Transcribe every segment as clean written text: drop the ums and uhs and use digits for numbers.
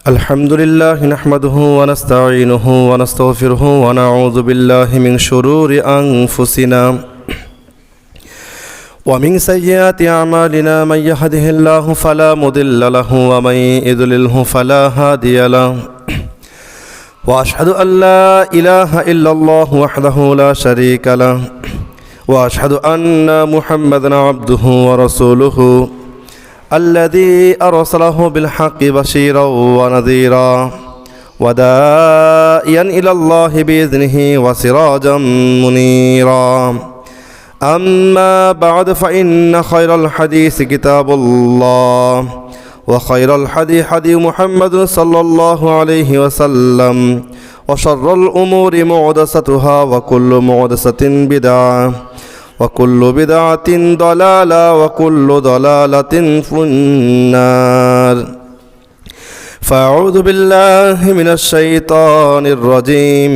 আলহামদুলিল্লাহ নাহমাদুহু ওয়া নাস্তাঈনুহু ওয়া নাস্তাগফিরুহু ওয়া নাউযু বিল্লাহি মিন শুরুরি আনফুসিনা ওয়া মিন সাইয়্যাতি আমালিনা মান ইয়াহদিহিল্লাহু ফালা মুদিল্লা লাহু ওয়া মান ইউদ্লিলহু ফালা হাদিয়া লাহু ওয়া আশহাদু আল লা ইলাহা ইল্লাল্লাহু ওয়াহদাহু লা শারীকা লাহু ওয়া আশহাদু আন্না মুহাম্মাদান আবদুহু ওয়া রাসূলুহু الذي أرسله بالحق بشيرا ونذيرا وداعيا إلى الله بإذنه وسراجا منيرا أما بعد فإن خير الحديث كتاب الله وخير الحديث حديث محمد صلى الله عليه وسلم وشر الأمور محدثاتها وكل محدثة بدعة وكل بدعة ضلالة وكل ضلالة في النار فأعوذ بالله من الشيطان الرجيم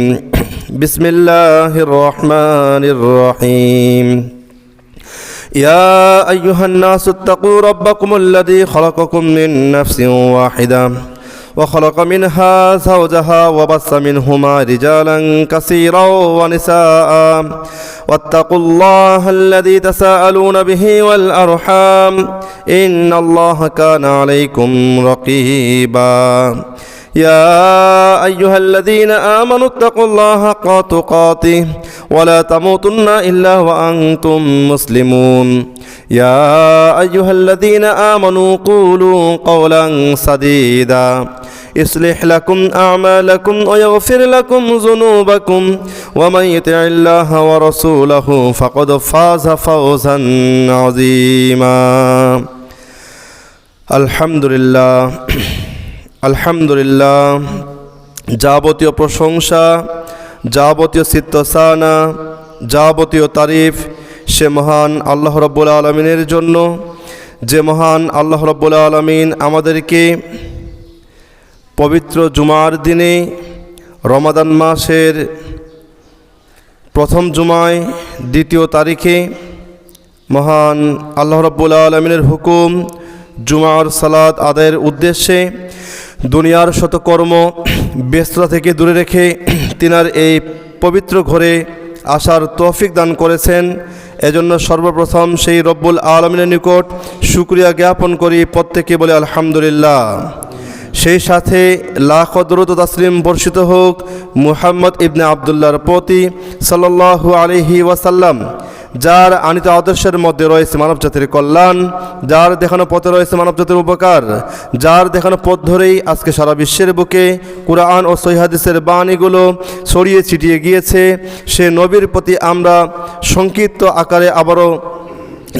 بسم الله الرحمن الرحيم يا أيها الناس اتقوا ربكم الذي خلقكم من نفس واحدة وخلق منها زوجها وبث منهما رجالا كثيرا ونساء واتقوا الله الذي تساءلون به والأرحام إن الله كان عليكم رقيبا يا أيها الذين آمنوا اتقوا الله حق تقاته ولا تموتن إلا وأنتم مسلمون يا أيها الذين آمنوا قولوا قولا سديدا يصلح لكم أعمالكم ويغفر لكم ذنوبكم ومن يطع الله ورسوله فقد فاز فوزا عظيما আলহামদুলিল্লাহ যাবতীয় প্রশংসা, যাবতীয় সিত্তসানা, যাবতীয় তারিফ সে মহান আল্লাহ রাব্বুল আলামিনের জন্য, যে মহান আল্লাহ রাব্বুল আলামিন আমাদেরকে পবিত্র জুমার দিনে রমাদান মাসের প্রথম জুমায় দ্বিতীয় তারিখে মহান আল্লাহ রাব্বুল আলামিনের হুকুম জুমার সালাত আদায়ের উদ্দেশ্যে দুনিয়ার শত কর্ম ব্যস্ততা থেকে দূরে রেখে তিনার এই পবিত্র ঘরে আসার তৌফিক দান করেছেন। এজন্য সর্বপ্রথম সেই রব্বুল আলামিনের নিকট শুকরিয়া জ্ঞাপন করি, প্রত্যেকে বলে আলহামদুলিল্লাহ। সেই সাথে লাখ দরুদ ও তাসলিম বর্ষিত হোক মুহাম্মদ ইবনে আবদুল্লাহর প্রতি সাল্লাল্লাহু আলাইহি ওয়াসাল্লাম, যার আনিত আদর্শের মধ্যে রয়েছে মানবজাতির কল্যাণ, যার দেখানো পথে রয়েছে মানবজাতির উপকার, যার দেখানো পথ ধরেই আজকে সারা বিশ্বের বুকে কুরআন ও সহিহ হাদিসের বাণীগুলো ছড়িয়ে ছিটিয়ে গিয়েছে। সে নবীর প্রতি আমরা সংক্ষিপ্ত আকারে আবারও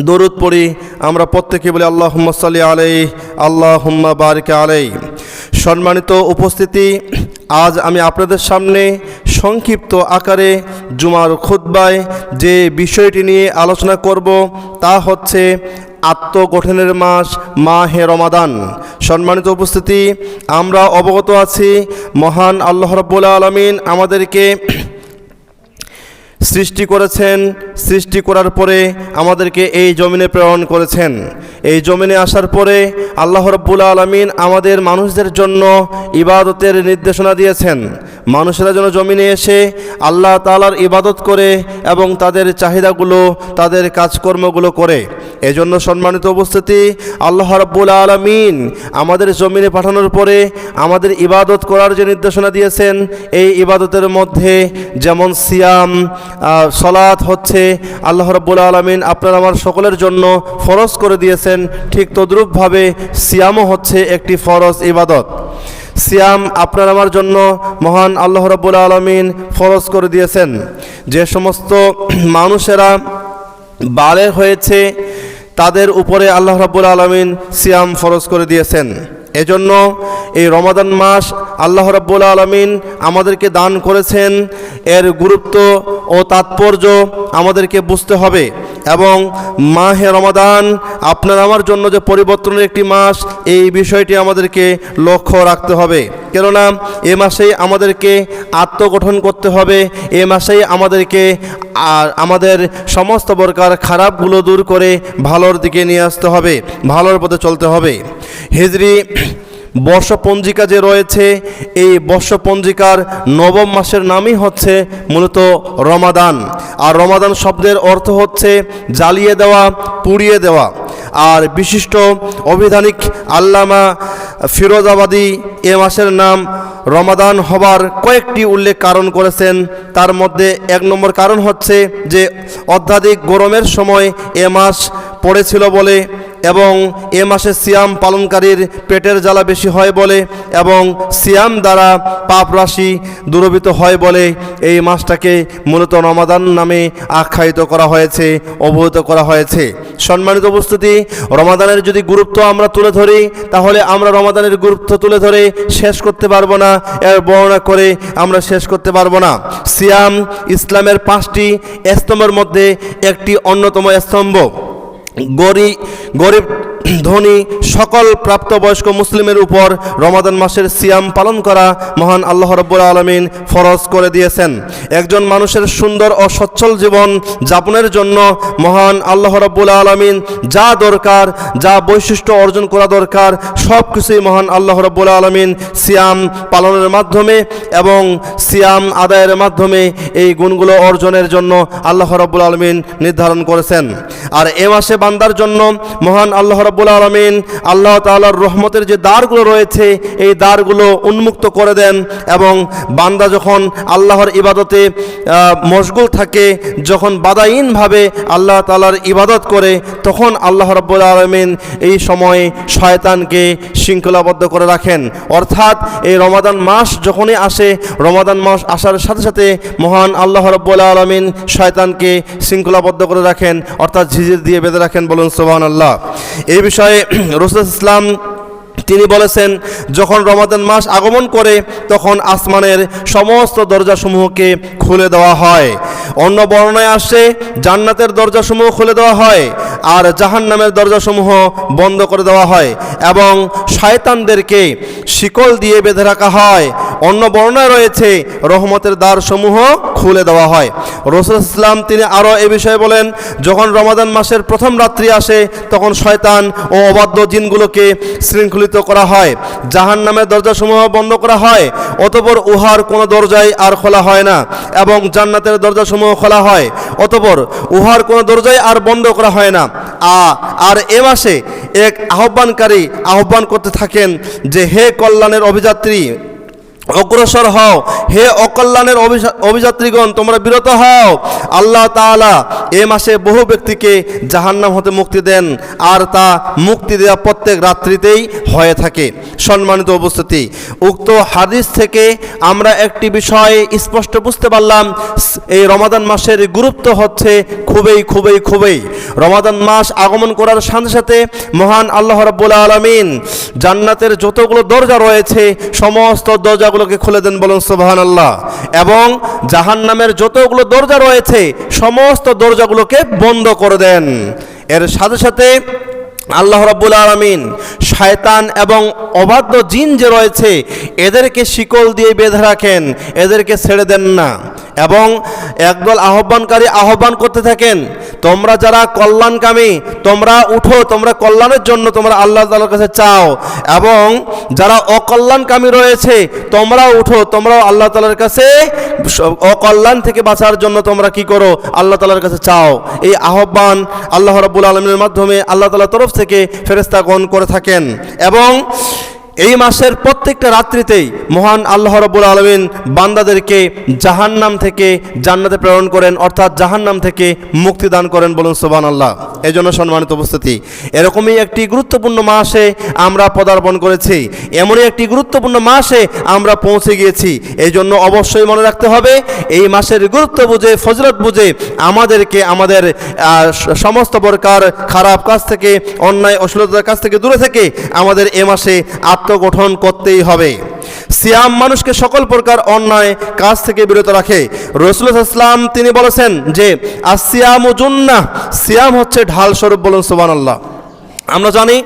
দরুদ পড়ি। আমরা প্রত্যেকে বলি আল্লাহুম্মা সাল্লি আলাইহি আল্লাহুম্মা বারিক আলাইহি। সম্মানিত উপস্থিতি, আজ আমি আপনাদের সামনে সংক্ষিপ্ত আকারে জুমার খুতবায় যে বিষয়টি নিয়ে আলোচনা করব তা হচ্ছে আত্মগঠনের মাস মাহে রমাদান। সম্মানিত উপস্থিতি, আমরা অবগত আছি মহান আল্লাহ রাব্বুল আলামিন আমাদেরকে সৃষ্টি করেছেন, সৃষ্টি করার পরে আমাদেরকে এই জমিনে প্রেরণ করেছেন। এই জমিনে আসার পরে আল্লাহ রাব্বুল আলামিন আমাদের মানুষদের জন্য ইবাদতের নির্দেশনা দিয়েছেন। মানুষেরা যেন জমিনে এসে আল্লাহ তাআলার ইবাদত করে এবং তাদের চাহিদাগুলো, তাদের কাজকর্মগুলো করে। এজন্য সম্মানিত উপস্থিতি, আল্লাহ রাব্বুল আলামিন আমাদের জমিনে পাঠানোর পরে আমাদের ইবাদত করার যে নির্দেশনা দিয়েছেন, এই ইবাদতের মধ্যে যেমন সিয়াম, সালাত হচ্ছে আল্লাহ রাব্বুল আলামিন আপনার আমার সকলের জন্য ফরজ করে দিয়েছেন, ঠিক তদ্রূপভাবে সিয়ামও হচ্ছে একটি ফরজ ইবাদত। সিয়াম আপনার আমার জন্য মহান আল্লাহ রাব্বুল আলামিন ফরজ করে দিয়েছেন। যে সমস্ত মানুষেরা বালেগ হয়েছে তাদের উপরে আল্লাহ রাব্বুল আলামিন সিয়াম ফরজ করে দিয়েছেন। এজন্য এই রমাদান মাস আল্লাহ রাব্বুল আলামিন আমাদেরকে দান করেছেন, এর গুরুত্ব ও তাৎপর্য আমাদেরকে বুঝতে হবে। এবং মাহে রমাদান আপনার আমার জন্য যে পরিবর্তনের একটি মাস, এই বিষয়টি আমাদেরকে লক্ষ্য রাখতে হবে। কেননা এ মাসেই আমাদেরকে আত্মগঠন করতে হবে, এ মাসেই আমাদেরকে আর আমাদের সমস্ত প্রকার খারাপগুলো দূর করে ভালোর দিকে নিয়ে আসতে হবে, ভালোর পথে চলতে হবে। হিজরি বর্ষপঞ্জিকা যে রয়েছে, এই বর্ষপঞ্জিকার নবম মাসের নামই হচ্ছে মূলত রমাদান। আর রমাদান শব্দের অর্থ হচ্ছে জ্বালিয়ে দেওয়া, পুড়িয়ে দেওয়া। আর বিশিষ্ট অভিধানিক আল্লামা ফিরোজাবাদী এ মাসের নাম রমাদান হবার কয়েকটি উল্লেখ কারণ করেছেন। তার মধ্যে 1 নম্বর কারণ হচ্ছে যে অত্যাধিক গরমের সময় এ মাস পড়েছিল বলে, এবং এ মাসে সিয়াম পালনকারীর পেটের জ্বালা বেশি হয় বলে, এবং সিয়াম দ্বারা পাপ রাশি দূরীভূত হয় বলে এই মাসটাকে মূলত রমাদান নামে আখ্যায়িত করা হয়েছে, অবহিত করা হয়েছে। সম্মানিত উপস্থিতি, রমাদানের যদি গুরুত্ব আমরা তুলে ধরি, তাহলে আমরা রমাদানের গুরুত্ব তুলে ধরে শেষ করতে পারবো না, এর বর্ণনা করে আমরা শেষ করতে পারবো না। সিয়াম ইসলামের 5টি স্তম্ভের মধ্যে একটি অন্যতম স্তম্ভ। গরিব ধনী সকল প্রাপ্তবয়স্ক মুসলিমের উপর রমাদান মাসের সিয়াম পালন করা মহান আল্লাহ রাব্বুল আলামিন ফরজ করে দিয়েছেন। একজন মানুষের সুন্দর ও সচ্ছল জীবন যাপনের জন্য মহান আল্লাহ রাব্বুল আলামিন যা দরকার, যা বৈশিষ্ট্য অর্জন করা দরকার, সব কিছুই মহান আল্লাহ রাব্বুল আলামিন সিয়াম পালনের মাধ্যমে এবং সিয়াম আদায়ের মাধ্যমে এই গুণগুলো অর্জনের জন্য আল্লাহ রাব্বুল আলামিন নির্ধারণ করেছেন। আর এ মাসে বান্দার জন্য মহান আল্লাহ রাব্বুল আলামিন আল্লাহ তাআলার রহমতের যে দ্বারগুলো রয়েছে, এই দ্বারগুলো উন্মুক্ত করে দেন, এবং বান্দা যখন আল্লাহর ইবাদতে মশগুল থাকে, যখন বাধাহীনভাবে আল্লাহ তাআলার ইবাদত করে, তখন আল্লাহ রাব্বুল আলামিন এই সময়ে শয়তানকে শৃঙ্খলাবদ্ধ করে রাখেন। অর্থাৎ এই রমাদান মাস যখনই আসে, রমাদান মাস আসার সাথে সাথে মহান আল্লাহ রাব্বুল আলামিন শয়তানকে শৃঙ্খলাবদ্ধ করে রাখেন, অর্থাৎ ঝিঝির দিয়ে বেঁধে রাখেন। বলুন সুবহানাল্লাহ। এই বিষয়ে রাসূল ইসলাম তিনি বলেছেন, যখন রমাদান মাস আগমন করে তখন আসমানের সমস্ত দরজাসমূহকে খুলে দেওয়া হয়। অন্য বর্ণনায় আসে জান্নাতের দরজাসমূহ খুলে দেওয়া হয়, আর জাহান্নামের দরজাসমূহ বন্ধ করে দেওয়া হয়, এবং শয়তানদেরকে শিকল দিয়ে বেঁধে রাখা হয়। অন্য বর্ণনায় রয়েছে রহমতের দ্বারসমূহ খুলে দেওয়া হয়। রাসূল ইসলাম তিনি আরও এ বিষয়ে বলেন, যখন রমাদান মাসের প্রথম রাত্রি আসে তখন শয়তান ও অবাধ্য জিনগুলোকে শৃঙ্খলিত করা হয়, জাহান্নামের দরজাসমূহ বন্ধ করা হয়, অতঃপর উহার কোনো দরজাই আর খোলা হয় না, এবং জান্নাতের দরজাসমূহ খোলা হয়, অতঃপর উহার কোনো দরজাই আর বন্ধ করা হয় না। আর এ মাসে এক আহ্বানকারী আহ্বান করতে থাকেন যে, হে কল্যাণের অভিযাত্রী, অগ্রসর হও, হে অকল্যাণের অভিযাত্রীগণ, তোমরা বিরত হও। আল্লাহ তাআলা এ মাসে বহু ব্যক্তিকে জাহান্নাম হতে মুক্তি দেন, আর তা মুক্তি দেওয়া প্রত্যেক রাত্রিতেই হয়ে থাকে। সম্মানিত উপস্থিতি, উক্ত হাদিস থেকে আমরা একটি বিষয় স্পষ্ট বুঝতে পারলাম, এই রমাদান মাসের গুরুত্ব হচ্ছে খুবই। রমাদান মাস আগমন করার সাথে সাথে মহান আল্লাহ রাব্বুল আলামিন জান্নাতের যতগুলো দরজা রয়েছে সমস্ত দরজাগুলোকে খুলে দেন। বলুন সুবহানাল্লাহ। এবং জাহান্নামের যতগুলো দরজা রয়েছে সমস্ত দরজাগুলোকে বন্ধ করে দেন। এর সাথে সাথে আল্লাহ রাব্বুল আলামিন শয়তান এবং অবাধ্য জিন যে রয়েছে এদেরকে শিকল দিয়ে বেঁধে রাখেন, এদেরকে ছেড়ে দেন না, এবং একদল আহ্বানকারী আহ্বান করতে থাকেন, তোমরা যারা কল্যাণকামী তোমরা উঠো, তোমরা কল্যাণের জন্য তোমরা আল্লাহ তাআলার কাছে চাও, এবং যারা অকল্যাণকামী রয়েছে তোমরা উঠো, তোমরাও আল্লাহ তাআলার কাছে অকল্যাণ থেকে বাঁচার জন্য তোমরা কি করো, আল্লাহ তাআলার কাছে চাও। এই আহ্বান আল্লাহ রাব্বুল আলামিনের মাধ্যমে আল্লাহ তাআলার তরফ থেকে ফেরেশতাগণ করে থাকেন। এবং এই মাসের প্রত্যেকটা রাত্রিতেই মহান আল্লাহ রাব্বুল আলামিন বান্দাদেরকে জাহান্নাম থেকে জান্নাতে প্রেরণ করেন, অর্থাৎ জাহান্নাম থেকে মুক্তি দান করেন। বলুন সুবহানাল্লাহ। এই জন্য সম্মানিত উপস্থিতি, এরকমই একটি গুরুত্বপূর্ণ মাসে আমরা পদার্পণ করেছি, এমনই একটি গুরুত্বপূর্ণ মাসে আমরা পৌঁছে গিয়েছি। এই জন্য অবশ্যই মনে রাখতে হবে, এই মাসের গুরুত্ব বুঝে, ফজিলত বুঝে আমাদেরকে আমাদের সমস্ত প্রকার খারাপ কাজ থেকে, অন্যায় অশ্লীলতার কাছ থেকে দূরে থেকে আমাদের এ মাসে আত্মগঠন করতেই হবে। সিয়াম মানুষকে সকল প্রকার অন্যায় কাজ থেকে বিরত রাখে। রাসূলুল্লাহ সাল্লাল্লাহু আলাইহি ওয়াসাল্লাম তিনি বলেছেন যে আসিয়ামু জুন্নাহ, সিয়াম হচ্ছে ঢাল স্বরূপ। বলুন সুবহানাল্লাহ। আমরা জানি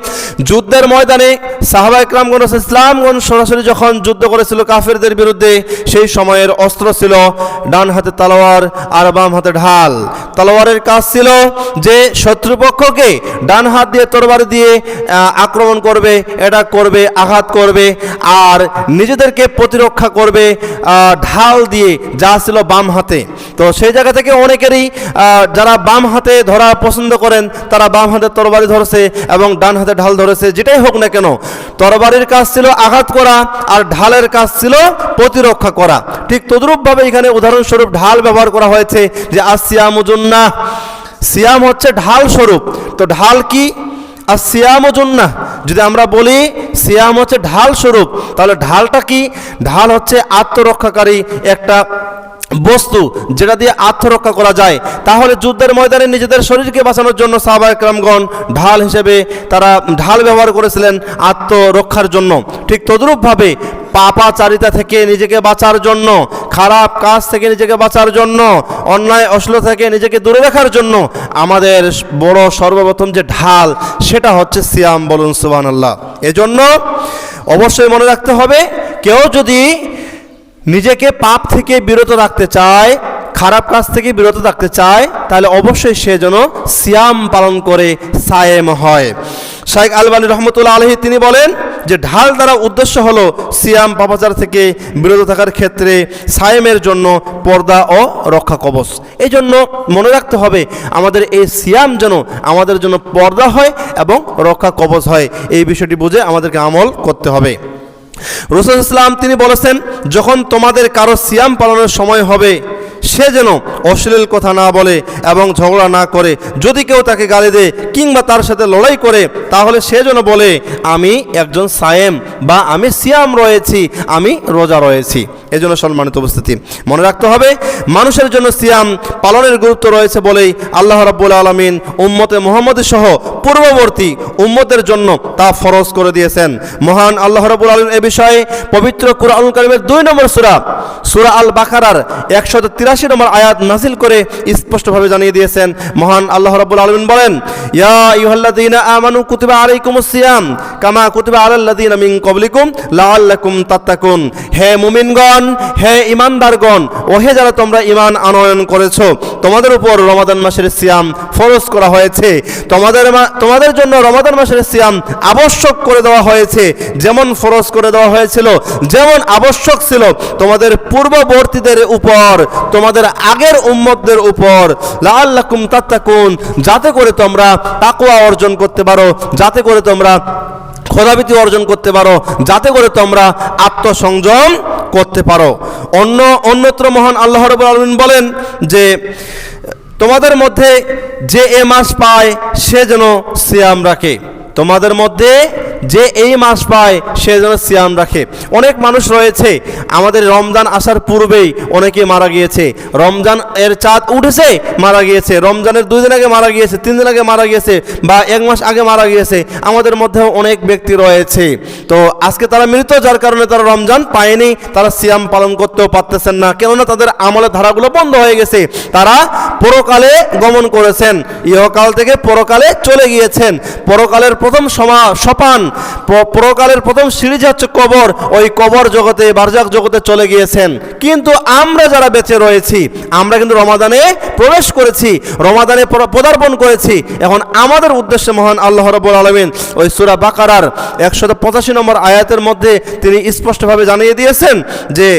যুদ্ধের ময়দানে সাহাবা ইকরামগণ ইসলামগণ সরাসরি যখন যুদ্ধ করেছিল কাফেরদের বিরুদ্ধে, সেই সময়ের অস্ত্র ছিল ডান হাতে তলোয়ার আর বাম হাতে ঢাল। তলোয়ারের কাজ ছিল যে শত্রুপক্ষকে ডান হাত দিয়ে তরবারি দিয়ে আক্রমণ করবে, এটা করবে, আঘাত করবে, আর নিজেদেরকে প্রতিরক্ষা করবে ঢাল দিয়ে, যা ছিল বাম হাতে। তো সেই জায়গা থেকে অনেকেরই যারা বাম হাতে ধরা পছন্দ করেন তারা বাম হাতে তরবারি ধরেছে এবং ডান হাতে ঢাল ধরেছে। যেটাই হোক না কেন, তরবারির কাজ ছিল আঘাত করা আর ঢালের কাজ ছিল প্রতিরক্ষা করা। ঠিক তদ্রূপভাবে এখানে উদাহরণস্বরূপ ঢাল ব্যবহার করা হয়েছে যে আসিয়ামু জুন্নাহ, সিয়াম হচ্ছে ঢাল স্বরূপ। তো ঢাল কি? আর সিয়ামু জুন্নাহ যদি আমরা বলি সিয়াম হচ্ছে ঢাল স্বরূপ, তাহলে ঢালটা কি? ঢাল হচ্ছে আত্মরক্ষাকারী একটা বস্তু যেটা দিয়ে আত্মরক্ষা করা যায়। তাহলে যুদ্ধের ময়দানে নিজেদের শরীরকে বাঁচানোর জন্য সাহাবা ইকরামগণ ঢাল হিসেবে তারা ঢাল ব্যবহার করেছিলেন আত্মরক্ষার জন্য। ঠিক তদ্রূপভাবে পাপাচারিতা থেকে নিজেকে বাঁচার জন্য, খারাপ কাজ থেকে নিজেকে বাঁচার জন্য, অন্যায় অশ্লীল থেকে নিজেকে দূরে রাখার জন্য আমাদের বড় সর্বপ্রথম যে ঢাল সেটা হচ্ছে সিয়াম। বলুন সুবহানাল্লাহ। এজন্য অবশ্যই মনে রাখতে হবে, কেউ যদি নিজেকে পাপ থেকে বিরত রাখতে চায়, খারাপ কাজ থেকে বিরত থাকতে চায়, তাহলে অবশ্যই সে যেন সিয়াম পালন করে সায়েম হয়। শাইখ আলবানী রহমতুল্লাহ আলাইহি তিনি বলেন যে ঢাল দ্বারা উদ্দেশ্য হলো সিয়াম পাপাচার থেকে বিরত থাকার ক্ষেত্রে সায়েমের জন্য পর্দা ও রক্ষা কবচ। এই জন্য মনে রাখতে হবে আমাদের এই সিয়াম যেন আমাদের জন্য পর্দা হয় এবং রক্ষা কবচ হয়। এই বিষয়টি বুঝে আমাদেরকে আমল করতে হবে। রাসূল ইসলাম তিনি বলেছেন, যখন তোমাদের কারো সিয়াম পালনের সময় হবে সে যেন অশ্লীল কথা না বলে এবং ঝগড়া না করে। যদি কেউ তাকে গালি দেয় কিংবা তার সাথে লড়াই করে, তাহলে সে যেন বলে আমি একজন সায়েম বা আমি সিয়াম রয়েছি, আমি রোজা রয়েছি। এজন্য সম্মানিত উপস্থিতি মনে রাখতে হবে, মানুষের জন্য সিয়াম পালনের গুরুত্ব রয়েছে বলেই আল্লাহ রাব্বুল আলামিন উম্মতে মুহাম্মদ সহ পূর্ববর্তী উম্মতের জন্য তা ফরজ করে দিয়েছেন। মহান আল্লাহ রাব্বুল আলামিন এ বিষয়ে পবিত্র কুরআনুল কারীমের 2 নম্বর সূরা আল বাকারার 183 নম্বর আয়াত নাযিল করে স্পষ্টভাবে জানিয়ে দিয়েছেন। মহান আল্লাহ রাব্বুল আলামিন বলেন, ইয়া আইয়ুহাল্লাযীনা আমানু কুতিবা আলাইকুমুস সিয়াম কামা কুতিবা আলাল্লাযীনা মিন ক্বাবলিকুম লাআল্লাকুম তাত্তাকুন। হে মুমিনগণ, হে ঈমানদারগণ, ও হে যারা তোমরা ঈমান আনয়ন করেছো, তোমাদের উপর রমাদান মাসের সিয়াম ফরজ করা হয়েছে। তোমাদের জন্য রমাদান মাসের সিয়াম আবশ্যক করে দেওয়া হয়েছে, যেমন ফরজ করে দেওয়া হয়েছিল, যেমন আবশ্যক ছিল তোমাদের পূর্ববর্তীদের উপর, তোমাদের আগের উম্মতদের উপর, লাআল্লাকুম তাত্তাকুন, যাতে করে তোমরা তাকওয়া অর্জন করতে পারো, যাতে করে তোমরা খোদাভীতি অর্জন করতে পারো, যাতে করে তোমরা আত্মসংযম করতে পারো। অন্যত্র মহান আল্লাহ রাব্বুল আলামিন বলেন যে তোমাদের মধ্যে যে এ মাস পায় সে যেন সিয়াম রাখে। তোমাদের মধ্যে যে এই মাস পায় সে যেন সিয়াম রাখে। অনেক মানুষ রয়েছে আমাদের রমজান আসার পূর্বেই অনেকে মারা গিয়েছে, রমজান এর চাঁদ উঠেছে মারা গিয়েছে, রমজানের 2 দিন আগে মারা গিয়েছে, 3 দিন আগে মারা গিয়েছে, বা 1 মাস আগে মারা গিয়েছে। আমাদের মধ্যেও অনেক ব্যক্তি রয়েছে, তো আজকে তারা মৃত, যার কারণে তারা রমজান পায়নি, তারা সিয়াম পালন করতেও পারতেছেন না, কেননা তাদের আমলের ধারাগুলো বন্ধ হয়ে গেছে। তারা পরকালে গমন করেছেন, ইহকাল থেকে পরকালে চলে গিয়েছেন। পরকালের প্রথম সোপান, পরকালের প্রথম সিঁড়ি হচ্ছে কবর, ওই কবর জগতে, বারজাক জগতে চলে গিয়েছেন। কিন্তু আমরা যারা বেঁচে রয়েছি, আমরা কিন্তু রমাদানে প্রবেশ করেছি, রমাদানে পদার্পণ করেছি। এখন আমাদের উদ্দেশ্যে মহান আল্লাহ রাব্বুল আলামিন ওই সূরা বাকারার 185 নম্বর আয়াতের মধ্যে তিনি স্পষ্টভাবে জানিয়ে দিয়েছেন যে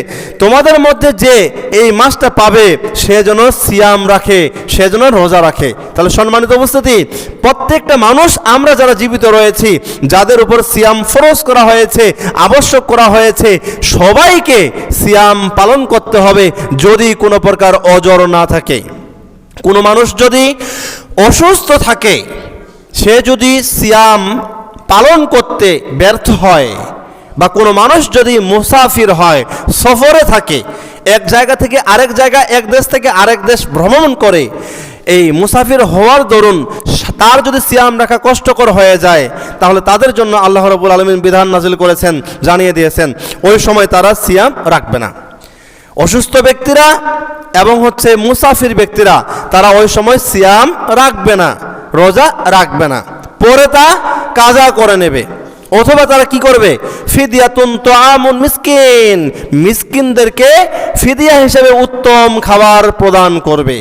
তোমাদের মধ্যে যে এই মাসটা পাবে সে যেন সিয়াম রাখে, সে যেন রোজা রাখে। তাহলে সম্মানিত উপস্থিতি, প্রত্যেকটা মানুষ আমরা যারা জীবিত রয়েছি, যাদের উপর সিয়াম ফরজ করা হয়েছে, আবশ্যক করা হয়েছে, সবাইকে সিয়াম পালন করতে হবে যদি কোনো প্রকার অজর না থাকে। কোনো মানুষ যদি অসুস্থ থাকে, সে যদি সিয়াম পালন করতে ব্যর্থ হয়, বা কোনো মানুষ যদি মুসাফির হয়, সফরে থাকে, এক জায়গা থেকে আরেক জায়গা, এক দেশ থেকে আরেক দেশ ভ্রমণ করে, এই মুসাফির হওয়ার দরুন তার যদি সিয়াম রাখা কষ্টকর হয়ে যায়, তাহলে তাদের জন্য আল্লাহ রাব্বুল আলামিন বিধান নাজিল করেছেন, জানিয়ে দিয়েছেন, ওই সময় তারা সিয়াম রাখবে না। অসুস্থ ব্যক্তিরা এবং মুসাফির ব্যক্তিরা তারা ওই সময় সিয়াম রাখবে না, রোজা রাখবে না, পরে তা কাজা করে নেবে। অথবা তারা কি করবে, ফিদিয়াতুন তুআমুন মিসকিন, মিসকিনদেরকে ফিদিয়া হিসেবে উত্তম খাবার প্রদান করবে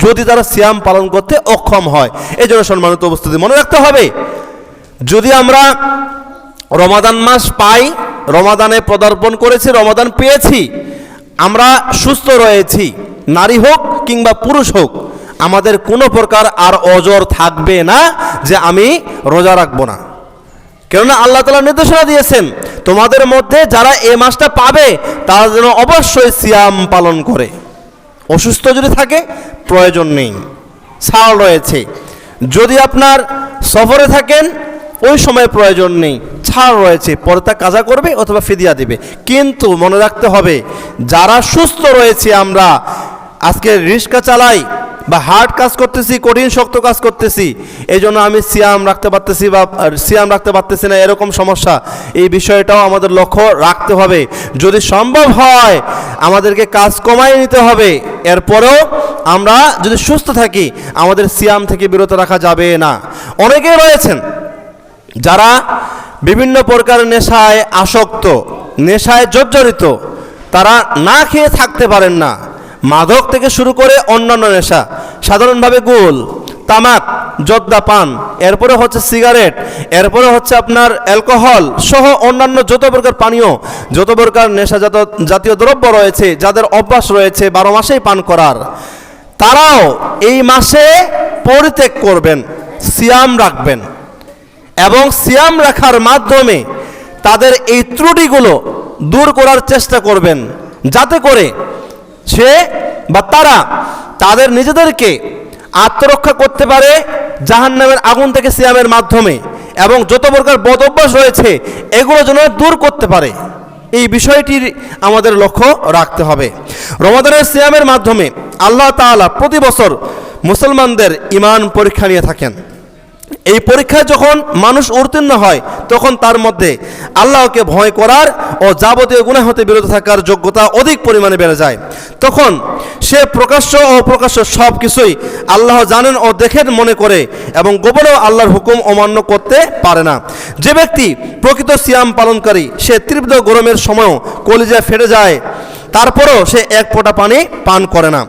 যদি তারা সিয়াম পালন করতে অক্ষম হয়। এই জন্য সম্মানিত উপস্থিতি, মনে রাখতে হবে যদি আমরা রমাদান মাস পাই, রমাদানে পদার্পণ করেছি, রমাদান পেয়েছি, আমরা সুস্থ রয়েছি, নারী হোক কিংবা পুরুষ হোক, আমাদের কোনো প্রকার আর অজর থাকবে না যে আমি রোজা রাখবো না। কেননা আল্লাহ তাআলা নির্দেশনা দিয়েছেন তোমাদের মধ্যে যারা এই মাসটা পাবে তারা যেন অবশ্যই সিয়াম পালন করে। অসুস্থ যদি থাকে প্রয়োজন নেই, ছাড় রয়েছে। যদি আপনার সফরে থাকেন ওই সময় প্রয়োজন নেই, ছাড় রয়েছে, পরে তা কাজা করবে অথবা ফিদিয়া দিবে। কিন্তু মনে রাখতে হবে যারা সুস্থ রয়েছে, আমরা আজকে রিক্সা চালাই বা হার্ড কাজ করতেছি, কঠিন শক্ত কাজ করতেছি, এই জন্য আমি সিয়াম রাখতে পারতেছি বা সিয়াম রাখতে পারতেছি না, এরকম সমস্যা, এই বিষয়টাও আমাদের লক্ষ্য রাখতে হবে। যদি সম্ভব হয় আমাদেরকে কাজ কমাই নিতে হবে, এরপরেও আমরা যদি সুস্থ থাকি আমাদের সিয়াম থেকে বিরত রাখা যাবে না। অনেকেই রয়েছেন যারা বিভিন্ন প্রকার নেশায় আসক্ত, নেশায় জর্জরিত, তারা না খেয়ে থাকতে পারেন না। মাদক থেকে শুরু করে অন্যান্য নেশা, সাধারণভাবে গোল, তামাক, জর্দা পান, এরপরে সিগারেট, এরপরে আপনার অ্যালকোহল সহ অন্যান্য যত প্রকার পানীয়, যত প্রকার নেশা জাতীয় দ্রব্য রয়েছে, যাদের অভ্যাস রয়েছে 12 মাসেই পান করার, তারাও এই মাসে পরিত্যাগ করবেন, সিয়াম রাখবেন এবং সিয়াম রাখার মাধ্যমে তাদের এই ত্রুটিগুলো দূর করার চেষ্টা করবেন, যাতে করে সে বা তারা তাদের নিজেদেরকে আত্মরক্ষা করতে পারে জাহান্নামের আগুন থেকে সিয়ামের মাধ্যমে, এবং যত প্রকার বদ অভ্যাস রয়েছে এগুলো যেন দূর করতে পারে। এই বিষয়টির আমাদের লক্ষ্য রাখতে হবে। রমাদানের সিয়ামের মাধ্যমে আল্লাহ তাআলা প্রতি বছর মুসলমানদের ঈমান পরীক্ষা নিয়ে থাকেন। এই পরীক্ষায় যখন মানুষ উত্তীর্ণ হয় তখন তার মধ্যে আল্লাহকে ভয় করার ও যাবতীয় গুনাহ হতে বিরত থাকার যোগ্যতা অধিক পরিমাণে বেড়ে যায়। তখন সে প্রকাশ্য ও অপ্রকাশ্য সব কিছুই আল্লাহ জানেন ও দেখেন মনে করে এবং গোপনেও আল্লাহর হুকুম অমান্য করতে পারে না। যে ব্যক্তি প্রকৃত সিয়াম পালনকারী সে তীব্র গরমের সময়ও কলিজা ফেটে যায়, তারপরও সে এক ফোঁটা পানি পান করে না।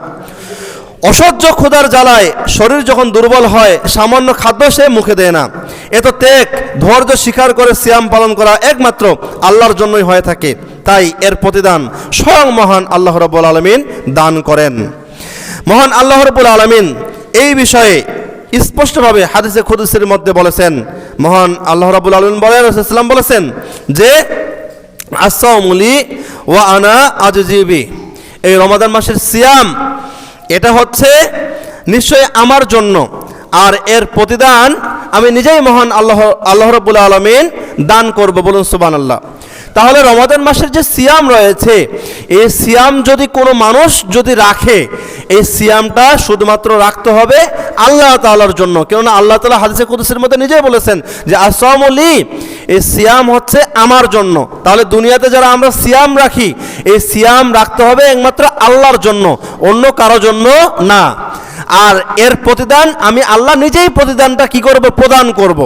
অসহ্য ক্ষুধার জ্বালায় শরীর যখন দুর্বল হয় সামান্য খাদ্য সে মুখে দেয় না। এত ত্যাগ ধৈর্য স্বীকার করে সিয়াম পালন করা একমাত্র আল্লাহর জন্যই হয়ে থাকে। তাই এর প্রতিদান স্বয়ং মহান আল্লাহ রাব্বুল আলামিন দান করেন। মহান আল্লাহ রাব্বুল আলামিন এই বিষয়ে স্পষ্টভাবে হাদিসে কুদসির মধ্যে বলেছেন। মহান আল্লাহ রাব্বুল আলামিন রাসূলুল্লাহ বলেছেন যে আস-সাওমু লি ওয়া আনা আজজি বি, এই রমাদান মাসের সিয়াম এটা নিশ্চয় আমার জন্য, আর এর প্রতিদান আমি নিজেই মহান আল্লাহ রাব্বুল আলামিন দান করব। বলুন সুবহানাল্লাহ। তাহলে রমাদান মাসের যে সিয়াম রয়েছে, এই সিয়াম যদি কোনো মানুষ যদি রাখে, এই সিয়ামটা শুধুমাত্র রাখতে হবে আল্লাহ তাআলার জন্য। কেননা আল্লাহ তাআলা হাদিসে কুদসির মধ্যে নিজেই বলেছেন যে আস-সাওমু লি, এই সিয়াম আমার জন্য। তাহলে দুনিয়াতে যারা আমরা সিয়াম রাখি, এই সিয়াম রাখতে হবে একমাত্র আল্লাহর জন্য, অন্য কারো জন্য না। আর এর প্রতিদান আমি আল্লাহ নিজেই প্রতিদানটা কি করব, প্রদান করব।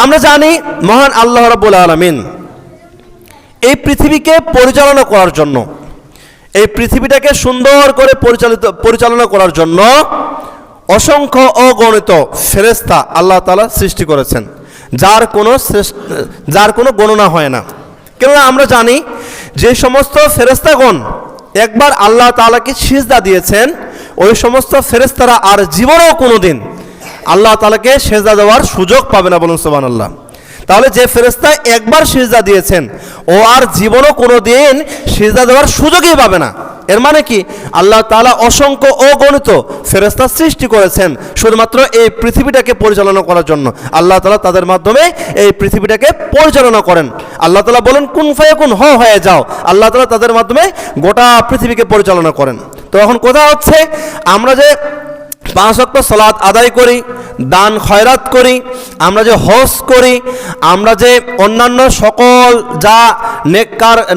আমরা জানি মহান আল্লাহ রাব্বুল আলামিন এই পৃথিবীকে পরিচালনা করার জন্য, এই পৃথিবীটাকে সুন্দর করে পরিচালনা করার জন্য অসংখ্য অগণিত ফেরেশতা আল্লাহ তাআলা সৃষ্টি করেছেন, যার কোনো গণনা হয় না। কেননা আমরা জানি যে সমস্ত ফেরেশতাগণ একবার আল্লাহ তাআলাকে সিজদা দিয়েছেন, ওই সমস্ত ফেরেশতারা আর জীবনেও কোনোদিন আল্লাহ তাআলাকে সিজদা দেওয়ার সুযোগ পাবে না। বলুন সুবহানাল্লাহ। তাহলে যে ফেরেশতা একবার সিজদা দিয়েছেন ও আর জীবনও কোনো দিন সিজদা দেওয়ার সুযোগই পাবে না। এর মানে কি, আল্লাহ তাআলা অসংখ্য অগণিত ফেরেশতা সৃষ্টি করেছেন শুধুমাত্র এই পৃথিবীটাকে পরিচালনা করার জন্য। আল্লাহ তাআলা তাদের মাধ্যমে এই পৃথিবীটাকে পরিচালনা করেন। আল্লাহ তাআলা বলেন কুন ফায়াকুন, হয়ে যাও। আল্লাহ তাআলা তাদের মাধ্যমে গোটা পৃথিবীকে পরিচালনা করেন। তো এখন কথা আমরা যে 5 ওয়াক্ত সালাত আদায় করি, দান খয়রাত করি, আমরা যে হজ করি, আমরা যে অন্যান্য সকল যা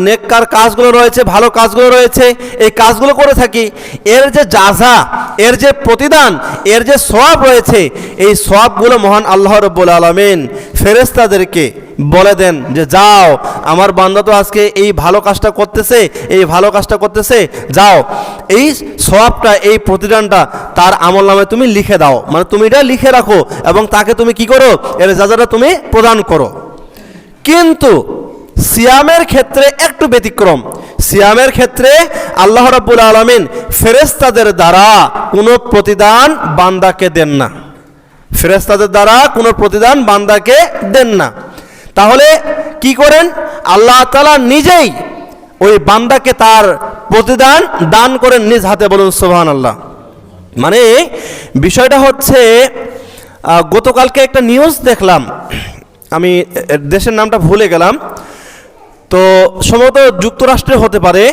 নেককার কাজগুলো রয়েছে, ভালো কাজগুলো রয়েছে, এই কাজগুলো করে থাকি, এর যে জাযা, এর যে প্রতিদান, এর যে সওয়াব রয়েছে, এই সওয়াবগুলো মহান আল্লাহ রাব্বুল আলামিন ফেরেশতাদেরকে বলে দেন যে যাও, আমার বান্দা তো আজকে এই ভালো কাজটা করতেছে, এই ভালো কাজটা করতেছে, যাও এই সওয়াবটা, এই প্রতিদানটা তার আমলনামায় তুমি লিখে দাও, মানে তুমি এটা লিখে রাখো এবং তাকে তুমি কি করো, এর জাযাটা তুমি প্রদান করো। কিন্তু সিয়ামের ক্ষেত্রে একটু ব্যতিক্রম। সিয়ামের ক্ষেত্রে আল্লাহ রাব্বুল আলামিন ফেরেশতাদের দ্বারা কোনো প্রতিদান বান্দাকে দেন না, ফেরেশতাদের দ্বারা কোনো প্রতিদান বান্দাকে দেন না। তাহলে কি করেন? আল্লাহ তাআলা নিজেই ওই বান্দাকে তার প্রতিদান দান করেন নিজ হাতে, বলুন সুবহানাল্লাহ। মানে বিষয়টা হচ্ছে, গতকালকে একটা নিউজ দেখলাম, আমি দেশের নামটা ভুলে গেলাম, তো সম্ভবত যুক্তরাষ্ট্রে হতে পারে।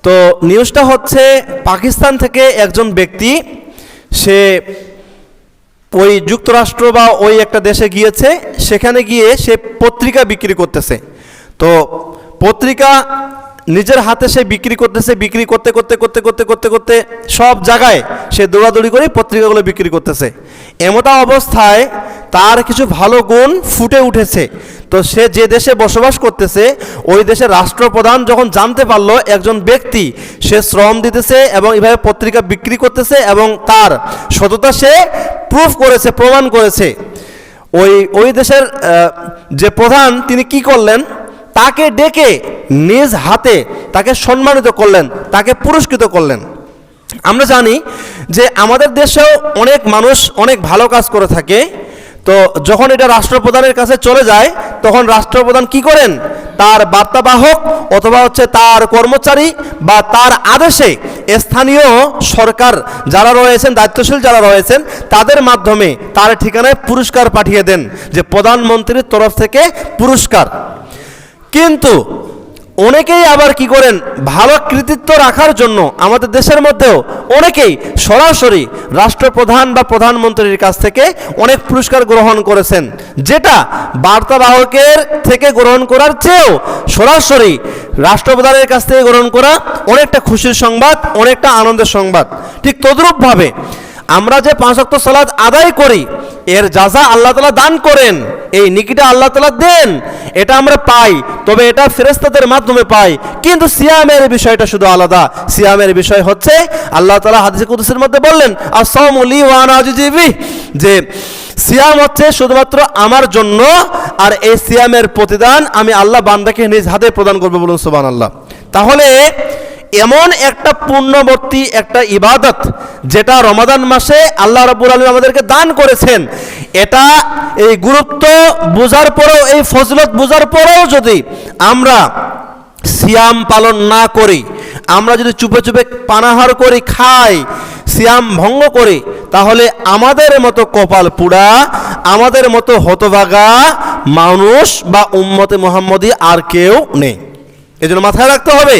তো নিউজটা হচ্ছে পাকিস্তান থেকে একজন ব্যক্তি, সে ওই যুক্তরাষ্ট্র বা ওই একটা দেশে গিয়েছে, সেখানে গিয়ে সে পত্রিকা বিক্রি করতেছে। তো পত্রিকা নিজের হাতে সে বিক্রি করতেছে, বিক্রি করতে করতে করতে করতে করতে করতে সব জায়গায় সে দৌড়াদৌড়ি করে পত্রিকাগুলো বিক্রি করতেছে। এমতা অবস্থায় তার কিছু ভালো গুণ ফুটে উঠেছে। তো সে যে দেশে বসবাস করতেছে, ওই দেশের রাষ্ট্রপ্রধান যখন জানতে পারলো একজন ব্যক্তি সে শ্রম দিতেছে এবং এইভাবে পত্রিকা বিক্রি করতেছে এবং তার সততা সে প্রুফ করেছে, প্রমাণ করেছে, ওই দেশের যে প্রধান তিনি কি করলেন, তাকে ডেকে নিজ হাতে তাকে সম্মানিত করলেন, তাকে পুরস্কৃত করলেন। আমরা জানি যে আমাদের দেশেও অনেক মানুষ অনেক ভালো কাজ করে থাকে। তো যখন এটা রাষ্ট্রপ্রধানের কাছে চলে যায়, তখন রাষ্ট্রপ্রধান কি করেন, তার বার্তাবাহক অথবা হচ্ছে তার কর্মচারী বা তার আদেশে স্থানীয় সরকার যারা রয়েছেন, দায়িত্বশীল যারা রয়েছেন, তাদের মাধ্যমে তার ঠিকানায় পুরস্কার পাঠিয়ে দেন, যে প্রধানমন্ত্রীর তরফ থেকে পুরস্কার। কিন্তু অনেকেই আবার কি করেন, ভালো কৃতিত্ব রাখার জন্য আমাদের দেশের মধ্যেও অনেকেই সরাসরি রাষ্ট্রপ্রধান বা প্রধানমন্ত্রীর কাছ থেকে অনেক পুরস্কার গ্রহণ করেছেন, যেটা বার্তাবাহকের থেকে গ্রহণ করার চেয়েও সরাসরি রাষ্ট্রপ্রধানের কাছ থেকে গ্রহণ করা অনেকটা খুশির সংবাদ, অনেকটা আনন্দের সংবাদ। ঠিক তদ্রূপভাবে আমরা যে 5 ওয়াক্ত সালাত আদায় করি, এর জাযা আল্লাহ তাআলা দান করেন, এই নেকিটা আল্লাহ তাআলা দেন, এটা আমরা পাই, তবে এটা ফেরেশতাদের মাধ্যমে পাই। কিন্তু সিয়ামের বিষয়টা শুধু আলাদা। সিয়ামের বিষয় হচ্ছে আল্লাহ তাআলা হাদিসে কুদসির মধ্যে বললেন, আস-সাওমু লি ওয়া আনা আজজি বিহি, যে সিয়াম হচ্ছে শুধুমাত্র আমার জন্য, আর এই সিয়ামের প্রতিদান আমি আল্লাহ বান্দাকে নিজ হাতে প্রদান করব, বলুন সুবহানাল্লাহ। তাহলে এমন একটা পূর্ণবর্তী একটা ইবাদত যেটা রমাদান মাসে আল্লাহ রাব্বুল আলামিন আমাদেরকে দান করেছেন, এটা এই গুরুত্ব বোঝার পরেও, এই ফজিলত বোঝার পরেও যদি আমরা সিয়াম পালন না করি, আমরা যদি চুপে চুপে পানাহার করি, খাই, সিয়াম ভঙ্গ করি, তাহলে আমাদের মতো কপাল পুড়া, আমাদের মতো হতভাগা মানুষ বা উম্মতে মুহাম্মদী আর কেউ নেই। এজন্য মাথায় রাখতে হবে,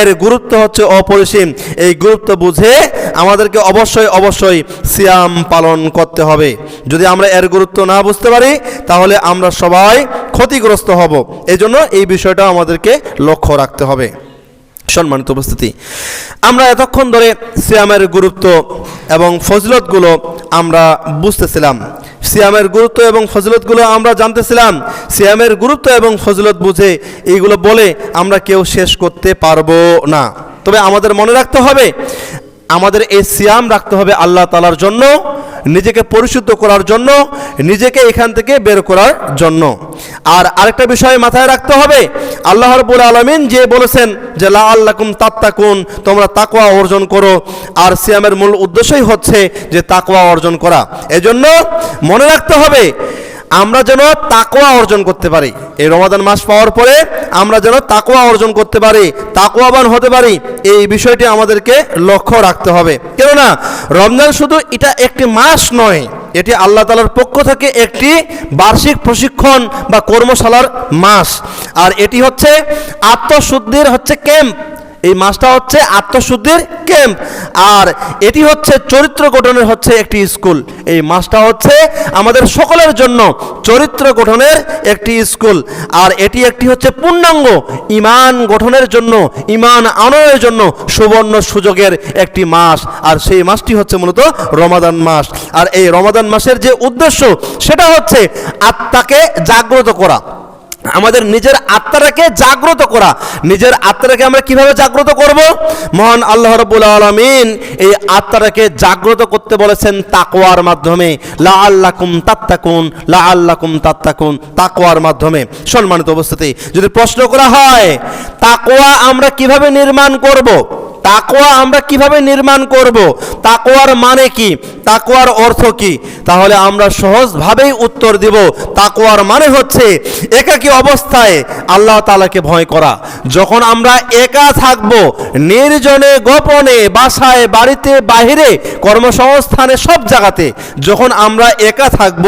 এর গুরুত্ব হচ্ছে অপরিসীম। এই গুরুত্ব বুঝে আমাদেরকে অবশ্যই অবশ্যই সিয়াম পালন করতে হবে। যদি আমরা এর গুরুত্ব না বুঝতে পারি, তাহলে আমরা সবাই ক্ষতিগ্রস্ত হব। এজন্য এই বিষয়টা আমাদেরকে লক্ষ্য রাখতে হবে। সম্মানিত উপস্থিতি, আমরা এতক্ষণ ধরে সিয়ামের গুরুত্ব এবং ফজিলতগুলো আমরা বুঝতেছিলাম, সিয়ামের গুরুত্ব এবং ফজিলতগুলো আমরা জানতেছিলাম। সিয়ামের গুরুত্ব এবং ফজিলত বুঝে এইগুলো বলে আমরা কেউ শেষ করতে পারবো না। তবে আমাদের মনে রাখতে হবে, আমাদের এই সিয়াম রাখতে হবে আল্লাহ তাআলার জন্য, নিজেকে পরিশুদ্ধ করার জন্য, নিজেকে এখান থেকে বের করার জন্য। আর আরেকটা বিষয় মাথায় রাখতে হবে, আল্লাহ রাব্বুল আলামিন যে বলেছেন যে লাআল্লাকুম তাত্তাকুন, তোমরা তাকওয়া অর্জন করো, আর সিয়ামের মূল উদ্দেশ্যই হচ্ছে যে তাকওয়া অর্জন করা। এজন্য মনে রাখতে হবে আমরা যেন তাকওয়া অর্জন করতে পারি। এই রমাদান মাস পাওয়ার পরে আমরা যেন তাকওয়া অর্জন করতে পারি, তাকওয়াবান হতে পারি, এই বিষয়টি আমাদেরকে লক্ষ্য রাখতে হবে। কেননা রমজান শুধু এটা একটি মাস নয়, এটি আল্লাহ তাআলার পক্ষ থেকে একটি বার্ষিক প্রশিক্ষণ বা কর্মশালার মাস। আর এটি হচ্ছে আত্মশুদ্ধির ক্যাম্প, এই মাসটা হচ্ছে আত্মশুদ্ধির ক্যাম্প, আর এটি হচ্ছে চরিত্র গঠনের হচ্ছে একটি স্কুল। এই মাসটা হচ্ছে আমাদের সকলের জন্য চরিত্র গঠনের একটি স্কুল, আর এটি একটি হচ্ছে পূর্ণাঙ্গ ঈমান গঠনের জন্য, ঈমান আনয়নের জন্য সুবর্ণ সুযোগের একটি মাস। আর সেই মাসটি হচ্ছে মূলত রমাদান মাস। আর এই রমাদান মাসের যে উদ্দেশ্য সেটা হচ্ছে আত্মাকে জাগ্রত করা, আমাদের নিজের আত্মাটাকে জাগ্রত করা। নিজের আত্মাটাকে আমরা কিভাবে জাগ্রত করব? মহান আল্লাহ রাব্বুল আলামিন এই আত্মাটাকে জাগ্রত করতে বলেছেন তাকওয়ার মাধ্যমে, লাআল্লাকুম তাত্তাকুন, লাআল্লাকুম তাত্তাকুন, তাকওয়ার মাধ্যমে। সম্মানিত উপস্থিতি, যদি প্রশ্ন করা হয় তাকওয়া আমরা কিভাবে নির্মাণ করব, তাকওয়া আমরা কিভাবে নির্মাণ করব, তাকওয়ার মানে কি, তাকওয়ার অর্থ কি, তাহলে আমরা সহজভাবেই উত্তর দিব। তাকওয়ার মানে হচ্ছে একাকী অবস্থায় আল্লাহ তাআলাকে ভয় করা। যখন আমরা একা থাকব, নির্জনে গোপনে, বাসায়, বাড়িতে, বাহিরে, কর্মসংস্থানে, সব জায়গাতে যখন আমরা একা থাকব,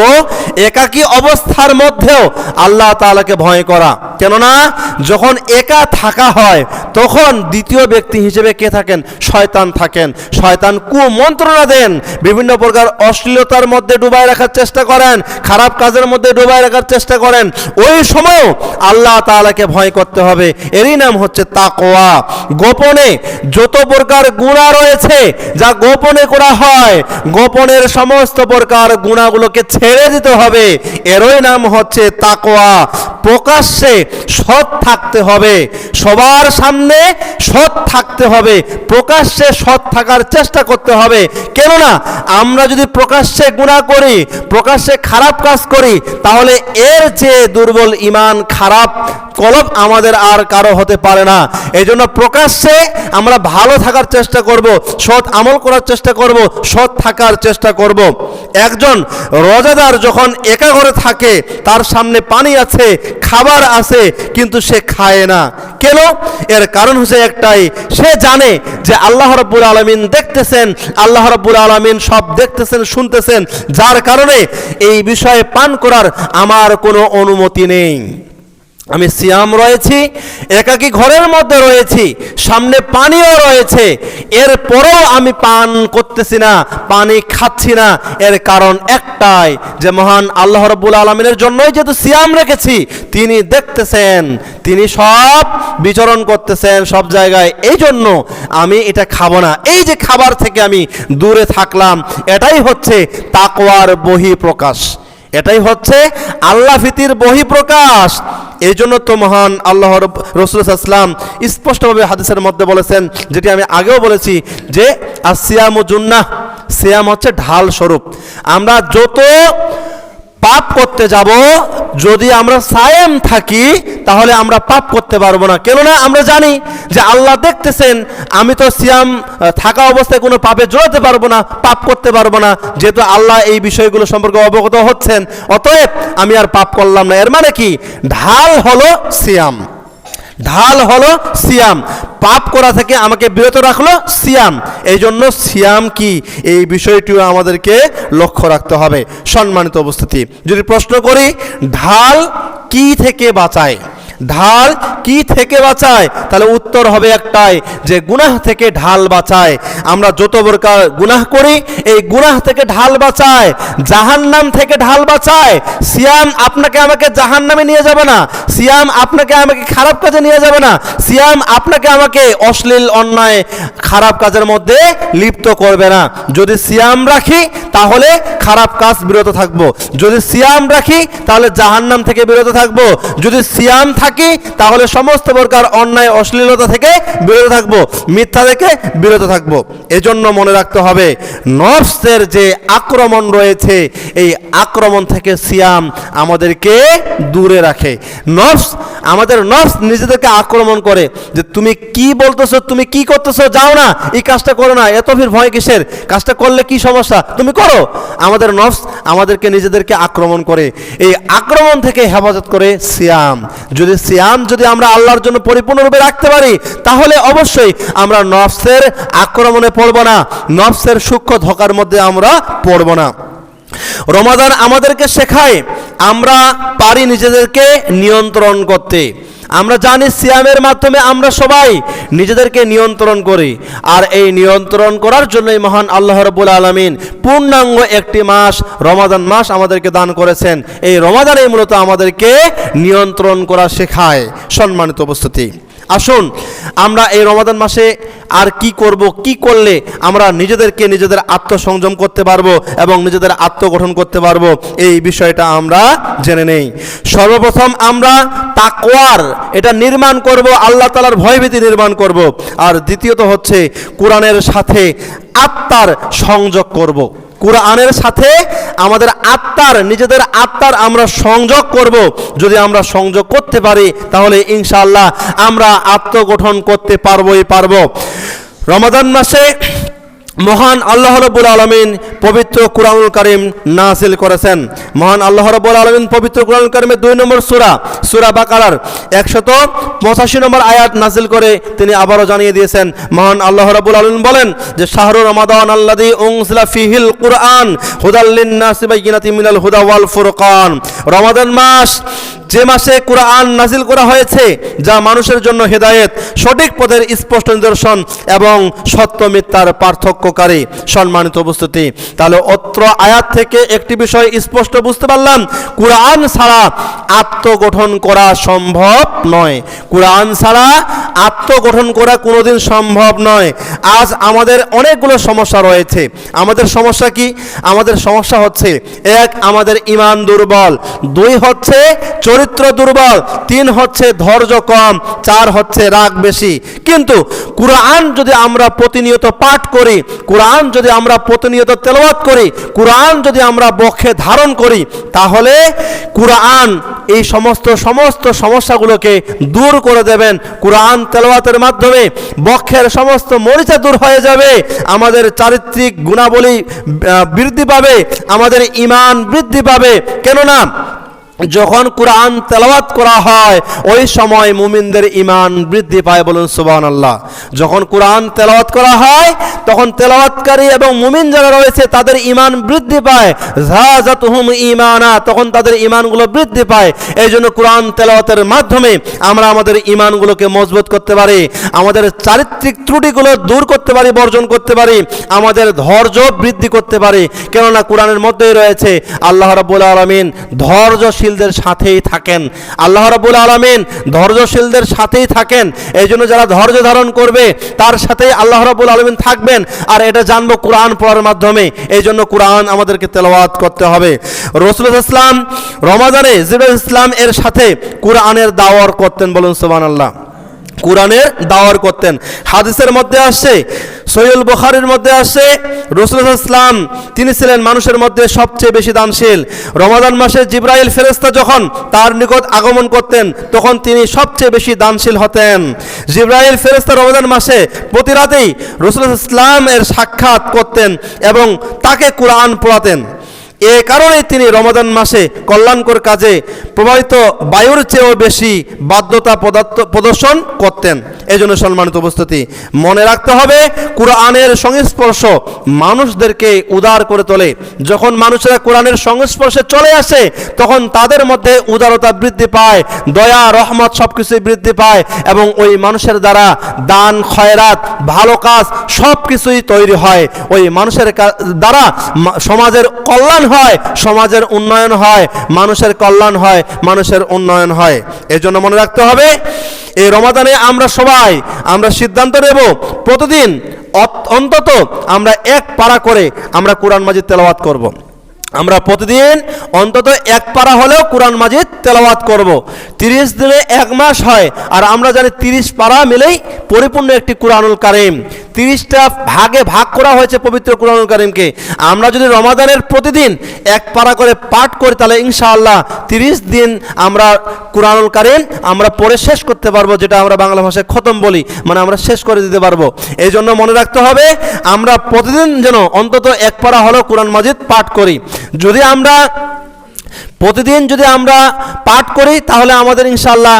একাকী অবস্থার মধ্যেও আল্লাহ তাআলাকে ভয় করা। কেননা যখন একা থাকা হয় তখন দ্বিতীয় ব্যক্তি হিসেবে কে থাকেন? শয়তান থাকেন। শয়তান কুমন্ত্রণা দেন, বিভিন্ন প্রকার অশ্লীলতার মধ্যে ডুবাই রাখার চেষ্টা করেন, খারাপ কাজের মধ্যে ডুবাই রাখার চেষ্টা করেন। ওই সময় আল্লাহ তাআলাকে ভয় করতে হবে, এরই নাম হচ্ছে তাকওয়া। গোপনে যত প্রকার গুনাহ রয়েছে, যা গোপনে করা হয়, গোপনের সমস্ত প্রকার গুনাহগুলোকে ছেড়ে দিতে হবে, এরই নাম হচ্ছে তাকওয়া। প্রকাশ্যে সৎ থাকতে হবে, সবার সামনে সৎ থাকতে হবে, প্রকাশ্যে সৎ থাকার চেষ্টা করতে হবে। কেননা আমরা যদি প্রকাশ্যে গুনাহ করি, প্রকাশ্যে খারাপ কাজ করি, তাহলে এর চেয়ে দুর্বল ঈমান, খারাপ কলব আমাদের আর কারো হতে পারে না। এই জন্য প্রকাশ্যে আমরা ভালো থাকার চেষ্টা করব, সৎ আমল করার চেষ্টা করব, সৎ থাকার চেষ্টা করব। একজন রোজাদার যখন একা ঘরে থাকে, তার সামনে পানি আছে, খাবার আছে, কিন্তু সে খায় না। কেন? এর কারণ হচ্ছে একটাই, সে জানে যে আল্লাহ রাব্বুল আলামিন দেখতেছেন, আল্লাহ রাব্বুল আলামিন সব দেখতেছেন, শুনতেছেন, যার কারণে এই বিষয়ে পান করার আমার কোনো অনুমতি নেই। আমি সিয়াম রয়েছি, একাকী ঘরের মধ্যে রয়েছি, সামনে পানিও রয়েছে, এরপরেও আমি পান করতেছি না, পানি খাচ্ছি না। এর কারণ একটাই, যে মহান আল্লাহ রাব্বুল আলামিনের জন্যই যেহেতু সিয়াম রেখেছি, তিনি দেখতেছেন, তিনি সব বিচরণ করতেছেন সব জায়গায়, এই জন্য আমি এটা খাবো না। এই যে খাবার থেকে আমি দূরে থাকলাম, এটাই হচ্ছে তাকওয়ার বহিঃপ্রকাশ, এটাই হচ্ছে আল্লাহ ভীতির বহিঃপ্রকাশ। এই জন্য তো মহান আল্লাহ রাসূল সাল্লাল্লাহু আলাইহি ওয়াসাল্লাম স্পষ্টভাবে হাদিসের মধ্যে বলেছেন, যেটি আমি আগেও বলেছি, যে আসিয়ামু জুন্নাহ, সিয়াম হচ্ছে ঢাল স্বরূপ। আমরা যত পাপ করতে যাব, যদি আমরা সায়েম থাকি তাহলে আমরা পাপ করতে পারবো না। কেননা আমরা জানি যে আল্লাহ দেখতেছেন, আমি তো সিয়াম থাকা অবস্থায় কোনো পাপে জড়াতে পারবো না, পাপ করতে পারবো না। যেহেতু আল্লাহ এই বিষয়গুলো সম্পর্কে অবগত হচ্ছেন, অতএব আমি আর পাপ করলাম না। এর মানে কি? ঢাল হলো সিয়াম, ঢাল হলো সিয়াম, পাপ করা থেকে আমাকে বিরত রাখলো সিয়াম। এই জন্য সিয়াম কি, এই বিষয়টিও আমাদেরকে লক্ষ্য রাখতে হবে। সম্মানিত উপস্থিতি, যদি প্রশ্ন করি ঢাল কি থেকে বাঁচায়, ঢাল কি থেকে বাঁচায়, তাহলে উত্তর হবে একটাই, যে গুনাহ থেকে ঢাল বাঁচায়। আমরা যত প্রকার গুনাহ করি, এই গুনাহ থেকে ঢাল বাঁচায়, জাহান্নাম থেকে ঢাল বাঁচায়। সিয়াম আপনাকে আমাকে জাহান্নামে নিয়ে যাবে না, সিয়াম আপনাকে আমাকে খারাপ কাজে নিয়ে যাবে না, সিয়াম আপনাকে আমাকে অশ্লীল, অন্যায়, খারাপ কাজের মধ্যে লিপ্ত করবে না। যদি সিয়াম রাখি তাহলে খারাপ কাজ বিরত থাকবো, যদি সিয়াম রাখি তাহলে জাহান্নাম থেকে বিরত থাকবো, যদি সিয়াম থাকি তাহলে সমস্ত প্রকার অন্যায়, অশ্লীলতা থেকে বিরত থাকবো, মিথ্যা থেকে বিরত থাকবো। এজন্য মনে রাখতে হবে, নফসের যে আক্রমণ রয়েছে, এই আক্রমণ থেকে সিয়াম আমাদেরকে দূরে রাখে। নফস, আমাদের নফস নিজেদেরকে আক্রমণ করে, যে তুমি কি বলতেছো, তুমি কি করতেছো, যাও না, এই কাজটা করো না, এত ফির ভয় কিসের, কাজটা করলে কি সমস্যা, তুমি করো। আমাদের নফস আমাদেরকে নিজেদেরকে আক্রমণ করে, এই আক্রমণ থেকে হেফাজত করে সিয়াম। যদি সিয়াম যদি আমরা আল্লাহর জন্য পরিপূর্ণরূপে রাখতে পারি, তাহলে অবশ্যই আমরা নফসের আক্রমণে পড়ব না, নফসের সূক্ষ্ম ধোঁকার মধ্যে আমরা পড়ব না। রমাদান আমাদেরকে শেখায় আমরা পারি নিজেদেরকে নিয়ন্ত্রণ করতে, আমরা জানি সিয়ামের মাধ্যমে আমরা সবাই নিজেদেরকে নিয়ন্ত্রণ করি, আর এই নিয়ন্ত্রণ করার জন্যই মহান আল্লাহ রাব্বুল আলামিন পূর্ণাঙ্গ একটি মাস রমাদান মাস আমাদেরকে দান করেছেন। এই রমাদানে মূলত আমাদেরকে নিয়ন্ত্রণ করা শেখায়। সম্মানিত উপস্থিতি, আসুন আমরা এই রমাদান মাসে আর কি করব, কি করলে আমরা নিজেদের আত্মসংযম করতে পারবো এবং নিজেদের আত্মগঠন করতে পারবো, এই বিষয়টা আমরা জেনে নেই। সর্বপ্রথম আমরা তাকওয়ার এটা নির্মাণ করব, আল্লাহ তাআলার ভয়ভীতি নির্মাণ করব। আর দ্বিতীয়ত হচ্ছে কোরআনের সাথে আত্মার সংযোগ করব। কোরআনের সাথে আমাদের নিজেদের আত্মার আমরা সংযোগ করব। যদি আমরা সংযোগ করতে পারি তাহলে ইনশাআল্লাহ আমরা আত্মগঠন করতে পারবো। রমাদান মাসে মহান আল্লাহ রাব্বুল আলামিন পবিত্র কুরআনুল কারীম নাযিল করেছেন। মহান আল্লাহ রাব্বুল আলামিন পবিত্র কুরআনুল কারীমের 2 নম্বর সূরা বাকারার 185 নম্বর আয়াত নাযিল করে তিনি আবারও জানিয়ে দিয়েছেন। মহান আল্লাহ রাব্বুল আলামিন বলেন যে শাহরু রমাদান আল্লাযী উনজিলা ফীহিল কুরআন হুদাল লিন-নাসি বাইয়িনাতিন মিনাল হুদা ওয়াল ফুরকান। রমাদান মাস, যে মাসে কোরআন নাজিল করা হয়েছে, যা মানুষের জন্য হেদায়েত, সঠিক পথের স্পষ্ট নিদর্শন এবং সত্য মিথ্যার পার্থক্যকারী। সম্মানিত উপস্থিতি, তাহলে অত্র আয়াত থেকে একটি বিষয় স্পষ্ট বুঝতে পারলাম, কোরআন ছাড়া আত্মগঠন করা সম্ভব নয়। কোরআন ছাড়া আত্মগঠন করা কোনোদিন সম্ভব নয়। আজ আমাদের অনেকগুলো সমস্যা রয়েছে। আমাদের সমস্যা কি? আমাদের সমস্যা হচ্ছে, 1 আমাদের ঈমান দুর্বল, 2 হচ্ছে চরিত্র দুর্বল, 3 হচ্ছে ধৈর্য কম, 4 হচ্ছে রাগ বেশি। কিন্তু কোরআন যদি আমরা প্রতিনিয়ত পাঠ করি, কোরআন যদি আমরা প্রতিনিয়ত তেলাওয়াত করি, কোরআন যদি আমরা বক্ষে ধারণ করি, তাহলে কোরআন এই সমস্ত সমস্যাগুলোকে দূর করে দেবেন। কোরআন তেলাওয়াতের মাধ্যমে বক্ষের সমস্ত মরিচা দূর হয়ে যাবে, আমাদের চারিত্রিক গুণাবলী বৃদ্ধি পাবে, আমাদের ঈমান বৃদ্ধি পাবে। কেননা যখন কোরআন তেলাওয়াত করা হয় ওই সময় মুমিনদের ঈমান বৃদ্ধি পায়। বলুন সুবহানাল্লাহ। যখন কোরআন তেলাওয়াত করা হয় তখন তেলাওয়াতকারী এবং মুমিন যারা রয়েছে তাদের ঈমান বৃদ্ধি পায়। যাযাতুহুম ঈমানা, তখন তাদের ঈমানগুলো বৃদ্ধি পায়। এই জন্য কোরআন তেলাওয়াতের মাধ্যমে আমরা আমাদের ঈমানগুলোকে মজবুত করতে পারি, আমাদের চারিত্রিক ত্রুটিগুলো দূর করতে পারি, বর্জন করতে পারি, আমাদের ধৈর্য বৃদ্ধি করতে পারি। কেননা কোরআনের মধ্যেই রয়েছে আল্লাহ রাব্বুল আলামিন ধৈর্যশীল সাথেই থাকেন। আল্লাহ রাব্বুল আলামিন ধৈর্যশীলদের সাথেই থাকেন। এই জন্য যারা ধৈর্য ধারণ করবে তার সাথে আল্লাহ রাব্বুল আলামিন থাকবেন। আর এটা জানবো কোরআন পড়ার মাধ্যমে। এই জন্য কোরআন আমাদেরকে তেলাওয়াত করতে হবে। রাসূলুল্লাহ ইসলাম রমাদানে জিবরাইল ইসলাম এর সাথে কোরআনের দাওয়াত করতেন। বলুন সুবহানাল্লাহ। কোরআনের দাওয়াত করতেন। হাদিসের মধ্যে আসছে, সহিহুল বুখারীর মধ্যে আসছে, রাসূলুল্লাহ ইসলাম তিনি ছিলেন মানুষের মধ্যে সবচেয়ে বেশি দানশীল। রমাদান মাসে জিবরাইল ফেরেশতা যখন তার নিকট আগমন করতেন তখন তিনি সবচেয়ে বেশি দানশীল হতেন। জিবরাইল ফেরেশতা রমাদান মাসে প্রতি রাতেই রাসূলুল্লাহ ইসলাম এর সাক্ষাৎ করতেন এবং তাকে কোরআন পড়াতেন। এ কারণেই তিনি রমাদান মাসে কল্যাণকর কাজে প্রবাহিত বায়ুর চেয়েও বেশি বাধ্যতা প্রদর্শন করতেন। এই জন্য সম্মানিত উপস্থিতি, মনে রাখতে হবে কোরআনের সংস্পর্শ মানুষদেরকে উদার করে তোলে। যখন মানুষেরা কোরআনের সংস্পর্শে চলে আসে তখন তাদের মধ্যে উদারতা বৃদ্ধি পায়, দয়া রহমত সবকিছুই বৃদ্ধি পায় এবং ওই মানুষের দ্বারা দান খয়রাত ভালো কাজ সবকিছুই তৈরি হয়। ওই মানুষের দ্বারা সমাজের কল্যাণ হয়, সমাজের উন্নয়ন হয়, মানুষের কল্যাণ হয়, মানুষের উন্নয়ন হয়। এই জন্য মনে রাখতে হবে এই রমাদানে আমরা সিদ্ধান্ত নেব প্রতিদিন অন্তত আমরা 1 পারা করে আমরা কোরআন মাজিদ তেলাওয়াত করব। আমরা প্রতিদিন অন্তত 1 পারা হলেও কোরআন মাজিদ তেলাওয়াত করব। 30 দিনে 1 মাস হয়, আর আমরা জানি 30 পারা মিলেই পরিপূর্ণ একটি কোরআনুল কারীম। 30টা ভাগে ভাগ করা হয়েছে পবিত্র কোরআনুল কারীমকে। আমরা যদি রমাদানের প্রতিদিন 1 পারা করে পাঠ করি তাহলে ইনশাআল্লাহ 30 দিন আমরা কোরআনুল কারীম আমরা পড়ে শেষ করতে পারবো, যেটা আমরা বাংলা ভাষায় খতম বলি, মানে আমরা শেষ করে দিতে পারবো। এই জন্য মনে রাখতে হবে আমরা প্রতিদিন যেন অন্তত 1 পারা হলেও কোরআন মাজিদ পাঠ করি। যদি আমরা প্রতিদিন যদি আমরা পাঠ করি তাহলে আমাদের ইনশাআল্লাহ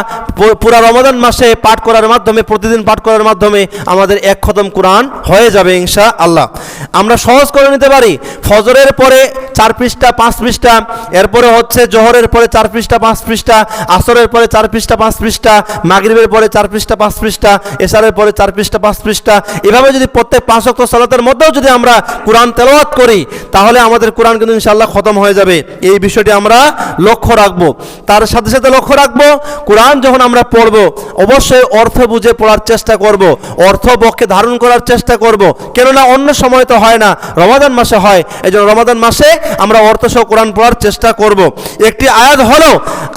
পুরা রমাদান মাসে পাঠ করার মাধ্যমে, প্রতিদিন পাঠ করার মাধ্যমে আমাদের এক খতম কোরআন হয়ে যাবে ইনশাআল্লাহ। আমরা সহজ করে নিতে পারি, ফজরের পরে 4 পৃষ্ঠা 5 পৃষ্ঠা, এরপরে হচ্ছে জোহরের পরে 4 পৃষ্ঠা 5 পৃষ্ঠা, আসরের পরে 4 পৃষ্ঠা 5 পৃষ্ঠা, মাগরিবের পরে 4 পৃষ্ঠা 5 পৃষ্ঠা, এশারের পরে 4 পৃষ্ঠা 5 পৃষ্ঠা, এভাবে যদি প্রত্যেক 5 ওয়াক্ত সালাতের মধ্যেও যদি আমরা কোরআন তেলাওয়াত করি তাহলে আমাদের কোরআন কিন্তু ইনশাআল্লাহ খতম হয়ে যাবে। এই বিষয়টি আমরা লক্ষ্য রাখবো। তার সাথে সাথে লক্ষ্য রাখবো, কোরআন যখন আমরা পড়ব অবশ্যই অর্থ বুঝে পড়ার চেষ্টা করব, অর্থ বক্ষে ধারণ করার চেষ্টা করব, কেননা অন্য সময় তো হয় না, রমাদান মাসে হয়। এই জন্য রমাদান মাসে আমরা অর্থসহ কোরআন পড়ার চেষ্টা করব। একটি আয়াত হলো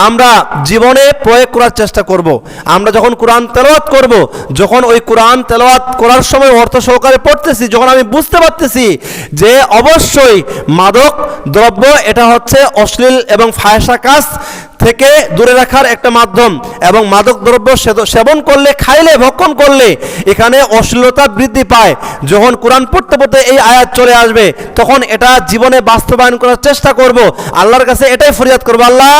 আমরা জীবনে প্রয়োগ করার চেষ্টা করব। আমরা যখন কোরআন তেলাওয়াত করব, যখন ওই কোরআন তেলাওয়াত করার সময় অর্থ সহকারে পড়তেছি, যখন আমি বুঝতে পারতেছি যে অবশ্যই মাদক দ্রব্য এটা হচ্ছে অশ্লীল এবং ফায়সা কাজ থেকে দূরে রাখার একটা মাধ্যম, এবং মাদক দ্রব্য সেবন করলে, খাইলে, ভক্ষণ করলে এখানে অশ্লীলতা বৃদ্ধি পায়। যখন কোরআন পড়তে পড়তে এই আয়াত চলে আসবে তখন এটা জীবনে বাস্তবায়ন করার চেষ্টা করব। আল্লাহর কাছে এটাই ফরিয়াদ করব, আল্লাহ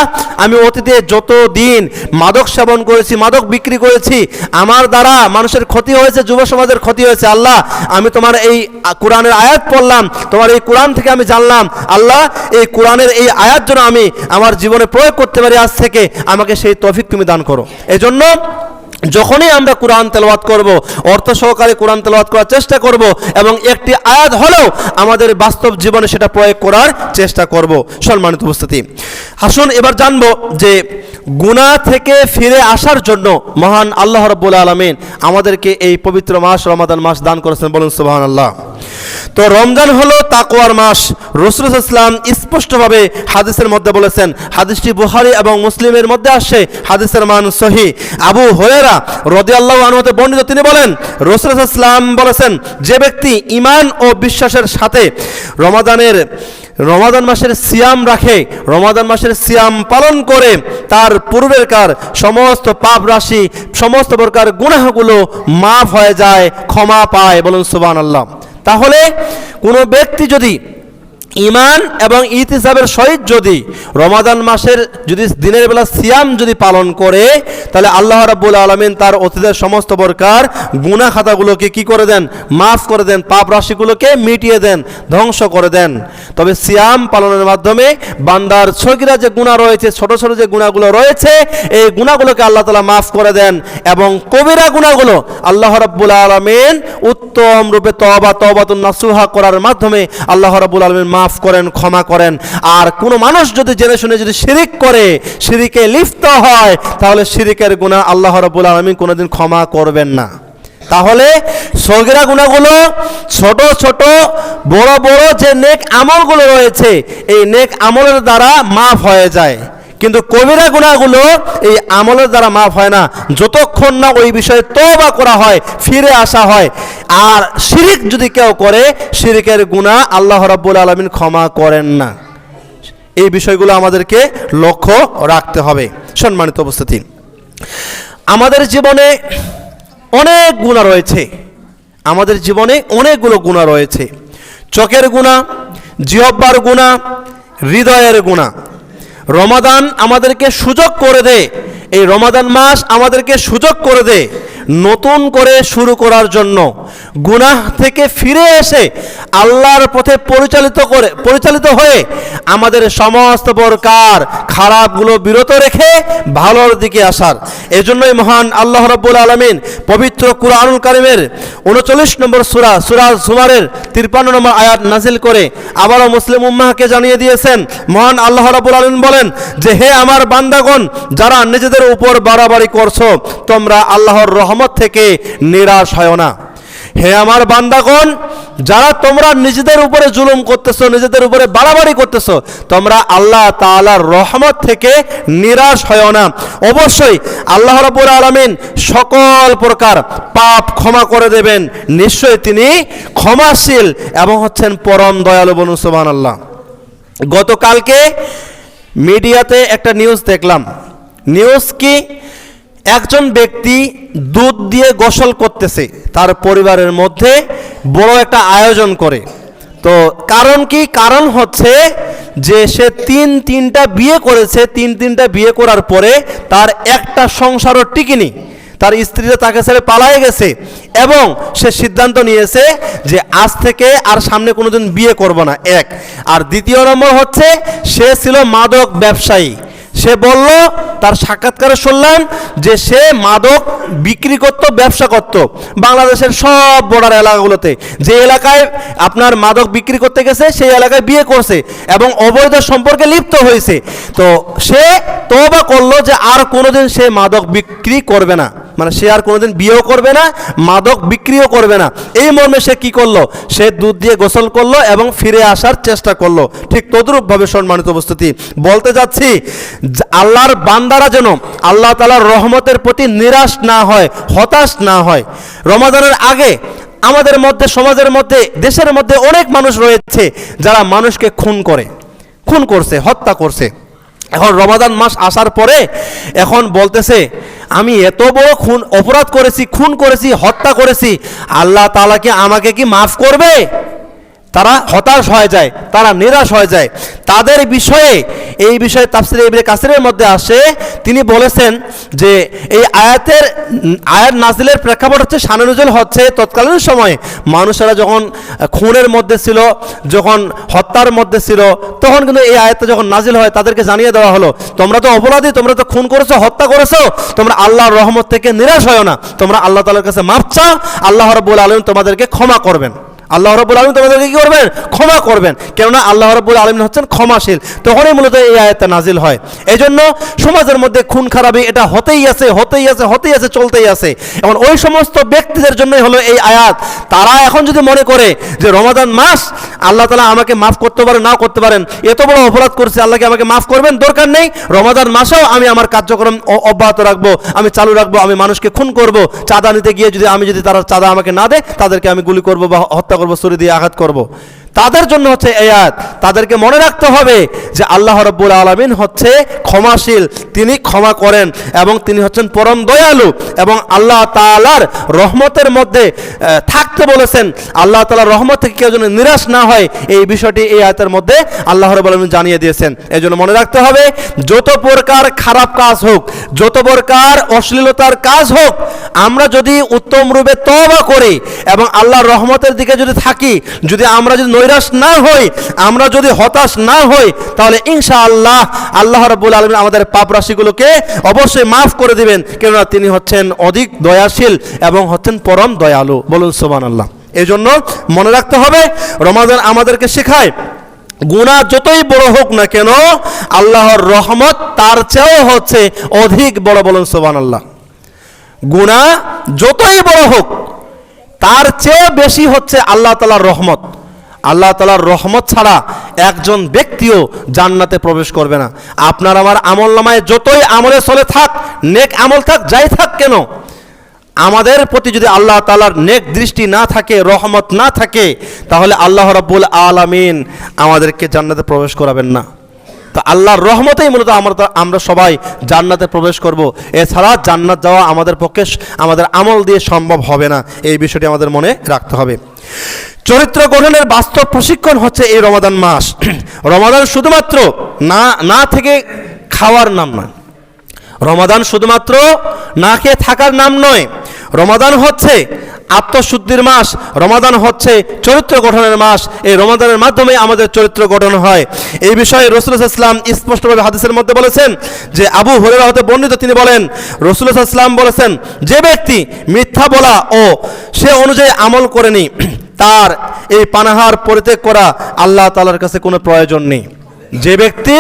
আমি অতীতে যত দিন মাদক সেবন করেছি, মাদক বিক্রি করেছি, আমার দ্বারা মানুষের ক্ষতি হয়েছে, যুব সমাজের ক্ষতি হয়েছে, আল্লাহ আমি তোমার এই কোরআনের আয়াত পড়লাম, তোমার এই কোরআন থেকে আমি জানলাম, আল্লাহ এই কোরআনের এই আয়াত যেন আমি আমার জীবনে প্রয়োগ করতে পারি, আজ থেকে আমাকে সেই তৌফিক তুমি দান করো। এজন্য যখনই আমরা কোরআন তেলাওয়াত করব অর্থ সহকারে কোরআন তেলাওয়াত করার চেষ্টা করব, এবং একটি আয়াত হলেও আমাদের বাস্তব জীবনে সেটা প্রয়োগ করার চেষ্টা করব। সম্মানিত উপস্থিতি, আসুন এবার জানবো যে গুনাহ থেকে ফিরে আসার জন্য মহান আল্লাহ রাব্বুল আলামিন আমাদেরকে এই পবিত্র মাস রমাদান মাস দান করেছেন, বলুন সুবহানাল্লাহ। তো রমজান হলো তাকওয়ার মাস। রাসূল সাল্লাল্লাহু আলাইহি ওয়াসাল্লাম স্পষ্টভাবে হাদিসের মধ্যে বলেছেন, হাদিসটি বুখারী এবং মুসলিমের মধ্যে আসে, হাদিসের মান সহিহ। আবু হুরায়রা রাদিয়াল্লাহু আনহু হতে বর্ণিত, তিনি বলেন রাসূল সাল্লাল্লাহু আলাইহি ওয়াসাল্লাম বলেছেন, যে ব্যক্তি ঈমান ও বিশ্বাসের সাথে রমাদান মাসের সিয়াম রাখে, রমাদান মাসের সিয়াম পালন করে, তার পূর্বেরকার সমস্ত পাপ রাশি, সমস্ত প্রকার গুনাহগুলো মাফ হয়ে যায়, ক্ষমা পায়, বলুন সুবহানাল্লাহ। তাহলে কোনো ব্যক্তি যদি ঈমান এবং ইতিসাবের সহিত যদি রমাদান মাসের যদি দিনের বেলা সিয়াম যদি পালন করে, তাহলে আল্লাহ রাব্বুল আলামিন তার অতীতের সমস্ত প্রকার গুনাহ খাতাগুলোকে কি করে দেন, মাফ করে দেন, পাপ রাশিগুলোকে মিটিয়ে দেন, ধ্বংস করে দেন। তবে সিয়াম পালনের মাধ্যমে বান্দার সগীরা যে গুনাহ রয়েছে, ছোট ছোট যে গুনাহগুলো রয়েছে, এই গুনাহগুলোকে আল্লাহ তাআলা মাফ করে দেন, এবং কবিরা গুনাহগুলো আল্লাহ রাব্বুল আলামিন উত্তম রূপে তওবাতুন নাসুহা করার মাধ্যমে আল্লাহ রাব্বুল আলামিন মাফ করেন, ক্ষমা করেন। আর কোনো মানুষ যদি জেনে শুনে যদি শিরিক করে, শিরিকে লিপ্ত হয়, তাহলে শিরিকের গুনাহ আল্লাহ রাব্বুল আলামিন কোনোদিন ক্ষমা করবেন না। তাহলে সগীরা গুনাহগুলো, ছোট ছোট বড় বড় যে নেক আমলগুলো রয়েছে, এই নেক আমলের দ্বারা মাফ হয়ে যায়, কিন্তু কবিরা গুনাহগুলো এই আমলের দ্বারা মাফ হয় না, যতক্ষণ না ওই বিষয়ে তওবা করা হয়, ফিরে আসা হয়। আর শিরিক যদি কেউ করে, শিরিকের গুনাহ আল্লাহ রাব্বুল আলামিন ক্ষমা করেন না। এই বিষয়গুলো আমাদেরকে লক্ষ্য রাখতে হবে। সম্মানিত উপস্থিতি, আমাদের জীবনে অনেক গুনাহ রয়েছে, আমাদের জীবনে অনেকগুলো গুনাহ রয়েছে। চোখের গুনাহ, জিহ্বার গুনাহ, হৃদয়ের গুনাহ। রমাদান আমাদেরকে সুযোগ করে দেয়, এই রমাদান মাস আমাদেরকে সুযোগ করে দেয় নতুন করে শুরু করার জন্য, গুনাহ থেকে ফিরে এসে আল্লাহর পথে পরিচালিত হয়ে আমাদের সমস্ত প্রকার খারাপগুলো বিরত রেখে ভালোর দিকে আসার। এজন্যই মহান আল্লাহ রাব্বুল আলামিন পবিত্র কুরআনুল কারীমের 39 নম্বর সূরা জুমারের 53 নম্বর আয়াত নাজিল করে আবারও মুসলিম উম্মাহকে জানিয়ে দিয়েছেন। মহান আল্লাহ রাব্বুল আলামিন বলেন যে, হে আমার বান্দাগণ, যারা নিজেদের উপর বাড়াবাড়ি করছো, তোমরা আল্লাহর রহমত থেকে নিরাশ হয় না। হে আমার বান্দাগণ, যারা তোমরা নিজেদের উপরে জুলুম করতেছো, নিজেদের উপরে বাড়াবাড়ি করতেছো, তোমরা আল্লাহ তাআলার রহমত থেকে নিরাশ হয় না। অবশ্যই আল্লাহ রাব্বুল আলামিন সকল প্রকার পাপ ক্ষমা করে দেবেন, নিশ্চয়ই তিনি ক্ষমাশীল এবং হচ্ছেন পরম দয়ালু, বলুন সুবহানাল্লাহ। গতকালকে মিডিয়াতে একটা নিউজ দেখলাম। নিউজ কি, একজন ব্যক্তি দুধ দিয়ে গোসল করতেছে, তার পরিবারের মধ্যে বড় একটা আয়োজন করে। তো কারণ কি? কারণ হচ্ছে যে সে তিনটা বিয়ে করেছে, তিনটা বিয়ে করার পরে তার একটা সংসারও টিকেনি, তার স্ত্রীরা তাকে ছেড়ে পালায়ে গেছে এবং সে সিদ্ধান্ত নিয়েছে যে আজ থেকে আর সামনে কোনোদিন বিয়ে করব না, এক। আর দ্বিতীয় নম্বর হচ্ছে সে ছিল মাদক ব্যবসায়ী। সে বলল, তার সাক্ষাৎকারে শুনলাম যে সে মাদক বিক্রি করত, ব্যবসা করত বাংলাদেশের সব বর্ডার এলাকাগুলোতে। যে এলাকায় আপনার মাদক বিক্রি করতে গেছে সেই এলাকায় বিয়ে করছে এবং অবৈধ সম্পর্কে লিপ্ত হয়েছে। তো সে তওবা করলো যে আর কোনোদিন সে মাদক বিক্রি করবে না, মানে সে আর কোনোদিন বিয়েও করবে না, মাদক বিক্রিও করবে না। এই মর্মে সে কি করলো? সে দুধ দিয়ে গোসল করলো এবং ফিরে আসার চেষ্টা করলো। ঠিক তদ্রূপভাবে সম্মানিত উপস্থিতি, বলতে যাচ্ছি আল্লাহর বান্দারা যেন আল্লাহ তাআলার রহমতের প্রতি নিরাশ না হয়, হতাশ না হয়। রমাদানের আগে আমাদের মধ্যে, সমাজের মধ্যে, দেশের মধ্যে অনেক মানুষ রয়েছে যারা মানুষকে খুন করছে, হত্যা করছে। এখন রমাদান মাস আসার পরে এখন বলতেছে আমি এত বড় অপরাধ করেছি, খুন করেছি, হত্যা করেছি, আল্লাহ তাআলা কি আমাকে কি মাফ করবে? তারা হতাশ হয়ে যায়, তারা নিরাশ হয়ে যায়। তাদের বিষয়ে, এই বিষয়ে তাফসীরে ইবনে কাসিরের মধ্যে আসে, তিনি বলেছেন যে এই আয়াত নাজিলের প্রেক্ষাপট হচ্ছে, শানে নুজুল হচ্ছে তৎকালীন সময়ে মানুষেরা যখন খুনের মধ্যে ছিল, যখন হত্যার মধ্যে ছিল, তখন কিন্তু এই আয়াতটা যখন নাজিল হয় তাদেরকে জানিয়ে দেওয়া হলো, তোমরা তো অপরাধী, তোমরা তো খুন করেছো, হত্যা করেছো, তোমরা আল্লাহর রহমত থেকে নিরাশ হয় না, তোমরা আল্লাহ তাআলার কাছে মাফ চাও, আল্লাহ রাব্বুল আলামিন তোমাদেরকে ক্ষমা করবেন। আল্লাহ রাব্বুল আলামিন তোমাদেরকে কি করবেন? ক্ষমা করবেন, কেননা আল্লাহ রাব্বুল আলামিন হচ্ছেন ক্ষমাশীল। তখনই মূলত এই আয়াতটা নাজিল হয়। এই জন্য সমাজের মধ্যে খুন খারাপি এটা হতেই আছে, চলতেই আছে। এখন ওই সমস্ত ব্যক্তিদের জন্যই হলো এই আয়াত। তারা এখন যদি মনে করে যে রমাদান মাস আল্লাহ তাআলা আমাকে মাফ করতে পারেন, না করতে পারেন, এত বড় অপরাধ করছে, আল্লাহকে আমাকে মাফ করবেন, দরকার নেই, রমাদান মাসেও আমি আমার কার্যক্রম অব্যাহত রাখবো, আমি চালু রাখবো, আমি মানুষকে খুন করব, চাঁদা নিতে গিয়ে যদি তারা চাঁদা আমাকে না দেয়, তাদেরকে আমি গুলি করবো বা হত্যা করবো, ছুরি দিয়ে আঘাত করব। তাদের জন্য হচ্ছে এই আয়াত। তাদেরকে মনে রাখতে হবে যে আল্লাহ রাব্বুল আলামিন হচ্ছে ক্ষমাশীল, তিনি ক্ষমা করেন এবং তিনি হচ্ছেন পরম দয়ালু এবং আল্লাহ তাআলার রহমতের মধ্যে থাকতে বলেছেন। আল্লাহ তাআলার রহমত থেকে কেউ যেন নিরাশ না হয়, এই বিষয়টি এই আয়াতের মধ্যে আল্লাহ রাব্বুল আলামিন জানিয়ে দিয়েছেন। এই জন্য মনে রাখতে হবে, যত প্রকার খারাপ কাজ হোক, যত প্রকার অশ্লীলতার কাজ হোক, আমরা যদি উত্তম রূপে তওবা করি এবং আল্লাহর রহমতের দিকে যদি থাকি, যদি আমরা যদি নৈরাশ না হই, আমরা যদি হতাশ না হই, তাহলে ইনশাআল্লাহ আল্লাহ রাব্বুল আলামিন আমাদের পাপ রাশিগুলোকে অবশ্যই মাফ করে দিবেন, কেননা তিনি হচ্ছেন অধিক দয়াশীল এবং হচ্ছেন পরম দয়ালু। বলুন সুবহানাল্লাহ। এই জন্য মনে রাখতে হবে, রমাদান আমাদেরকে শেখায় গুনাহ যতই বড় হোক না কেন, আল্লাহর রহমত তার চেয়েও হচ্ছে অধিক বড়। বলুন সুবহানাল্লাহ। গুনাহ যতই বড় হোক, তার চেয়ে বেশি হচ্ছে আল্লাহ তাআলার রহমত। আল্লাহ তাআলার রহমত ছাড়া একজন ব্যক্তিও জান্নাতে প্রবেশ করবে না। আপনার আমার আমলনামায় যতই আমলে চলে থাক, নেক আমল থাক, যাই থাক কেন, আমাদের প্রতি যদি আল্লাহ তাআলার নেক দৃষ্টি না থাকে, রহমত না থাকে, তাহলে আল্লাহ রাব্বুল আলামিন আমাদেরকে জান্নাতে প্রবেশ করাবেন না। তো আল্লাহর রহমতেই মূলত আমরা সবাই জান্নাতে প্রবেশ করব। এছাড়া জান্নাত যাওয়া আমাদের পক্ষে আমাদের আমল দিয়ে সম্ভব হবে না। এই বিষয়টি আমাদের মনে রাখতে হবে। চরিত্র গঠনের বাস্তব প্রশিক্ষণ হচ্ছে এই রমাদান মাস। রমাদান শুধুমাত্র না থেকে খাওয়ার নাম নয়, রমাদান শুধুমাত্র না খেয়ে থাকার নাম নয়। রমাদান হচ্ছে আত্মশুদ্ধির মাস, রমাদান হচ্ছে চরিত্র গঠনের মাস। এই রমাদানের মাধ্যমে আমাদের চরিত্র গঠন হয়। এই বিষয়ে রাসূলুল্লাহ সাল্লাল্লাহু আলাইহি ওয়াসাল্লাম স্পষ্টভাবে হাদিসের মধ্যে বলেছেন, যে আবু হুরায়রা হতে বর্ণিত, তিনি বলেন রাসূলুল্লাহ সাল্লাল্লাহু আলাইহি ওয়াসাল্লাম বলেছেন, যে ব্যক্তি মিথ্যা বলা ও সে অনুযায়ী আমল করেনি, তার এই পানাহার পরিত্যাগ করা আল্লাহ তাআলার কাছে কোনো প্রয়োজন নেই। যে ব্যক্তি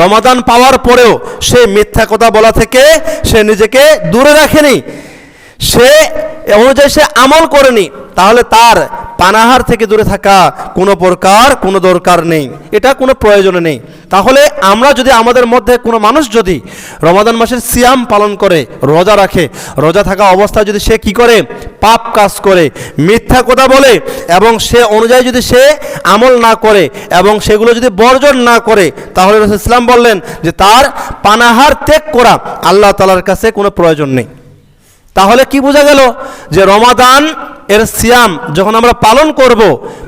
রমাদান পাওয়ার পরেও সে মিথ্যা কথা বলা থেকে সে নিজেকে দূরে রাখেনি, সে অনুযায়ী সে আমল করেনি, তাহলে তার পানাহার থেকে দূরে থাকা কোনো দরকার নেই, এটা কোনো প্রয়োজন নেই। তাহলে আমরা যদি আমাদের মধ্যে কোনো মানুষ যদি রমাদান মাসের সিয়াম পালন করে, রোজা রাখে, রোজা থাকা অবস্থায় যদি সে কি করে, পাপ কাজ করে, মিথ্যা কথা বলে এবং সে অনুযায়ী যদি সে আমল না করে এবং সেগুলো যদি বর্জন না করে, তাহলে রাসূল ইসলাম বললেন যে তার পানাহার ত্যাগ করা আল্লাহ তাআলার কাছে কোনো প্রয়োজন নেই। তাহলে কি বোঝা গেল? যে রমাদান এর সিয়াম যখন আমরা পালন করব,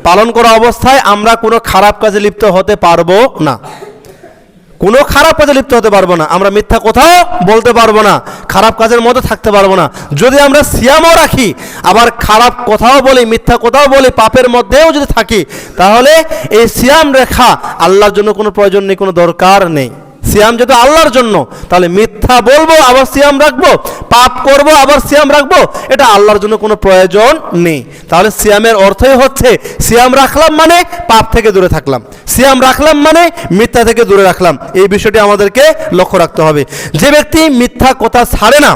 পালন করা অবস্থায় আমরা কোনো খারাপ কাজে লিপ্ত হতে পারবো না, কোনো খারাপ কাজে লিপ্ত হতে পারবো না, আমরা মিথ্যা কোথাও বলতে পারবো না, খারাপ কাজের মধ্যে থাকতে পারবো না। যদি আমরা সিয়ামও রাখি আবার খারাপ কথাও বলি, মিথ্যা কথাও বলি, পাপের মধ্যেও যদি থাকি, তাহলে এই সিয়াম রেখা আল্লাহর জন্য কোনো প্রয়োজন নেই, কোনো দরকার নেই। সিয়াম যদি আল্লাহর জন্য, তাহলে মিথ্যা বলবো আবার সিয়াম রাখবো, পাপ করব আবার সিয়াম রাখবো, এটা আল্লাহর জন্য কোনো প্রয়োজন নেই। তাহলে সিয়ামের অর্থই হচ্ছে সিয়াম রাখলাম মানে পাপ থেকে দূরে থাকলাম, সিয়াম রাখলাম মানে মিথ্যা থেকে দূরে রাখলাম। এই বিষয়টি আমাদেরকে লক্ষ্য রাখতে হবে। যে ব্যক্তি মিথ্যা কথা ছাড়ে না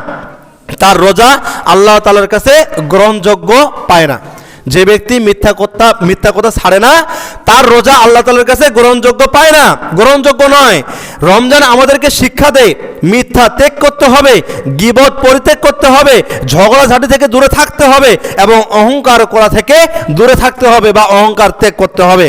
তার রোজা আল্লাহ তাআলার কাছে গ্রহণযোগ্য পায় না। যে ব্যক্তি মিথ্যা কথা ছাড়ে না তার রোজা আল্লাহ তাআলার কাছে গ্রহণযোগ্য পায় না, গ্রহণযোগ্য নয়। রমজান আমাদেরকে শিক্ষা দেয় মিথ্যা ত্যাগ করতে হবে, গীবত পরিত্যাগ করতে হবে, ঝগড়াঝাটি থেকে দূরে থাকতে হবে এবং অহংকার করা থেকে দূরে থাকতে হবে বা অহংকার ত্যাগ করতে হবে।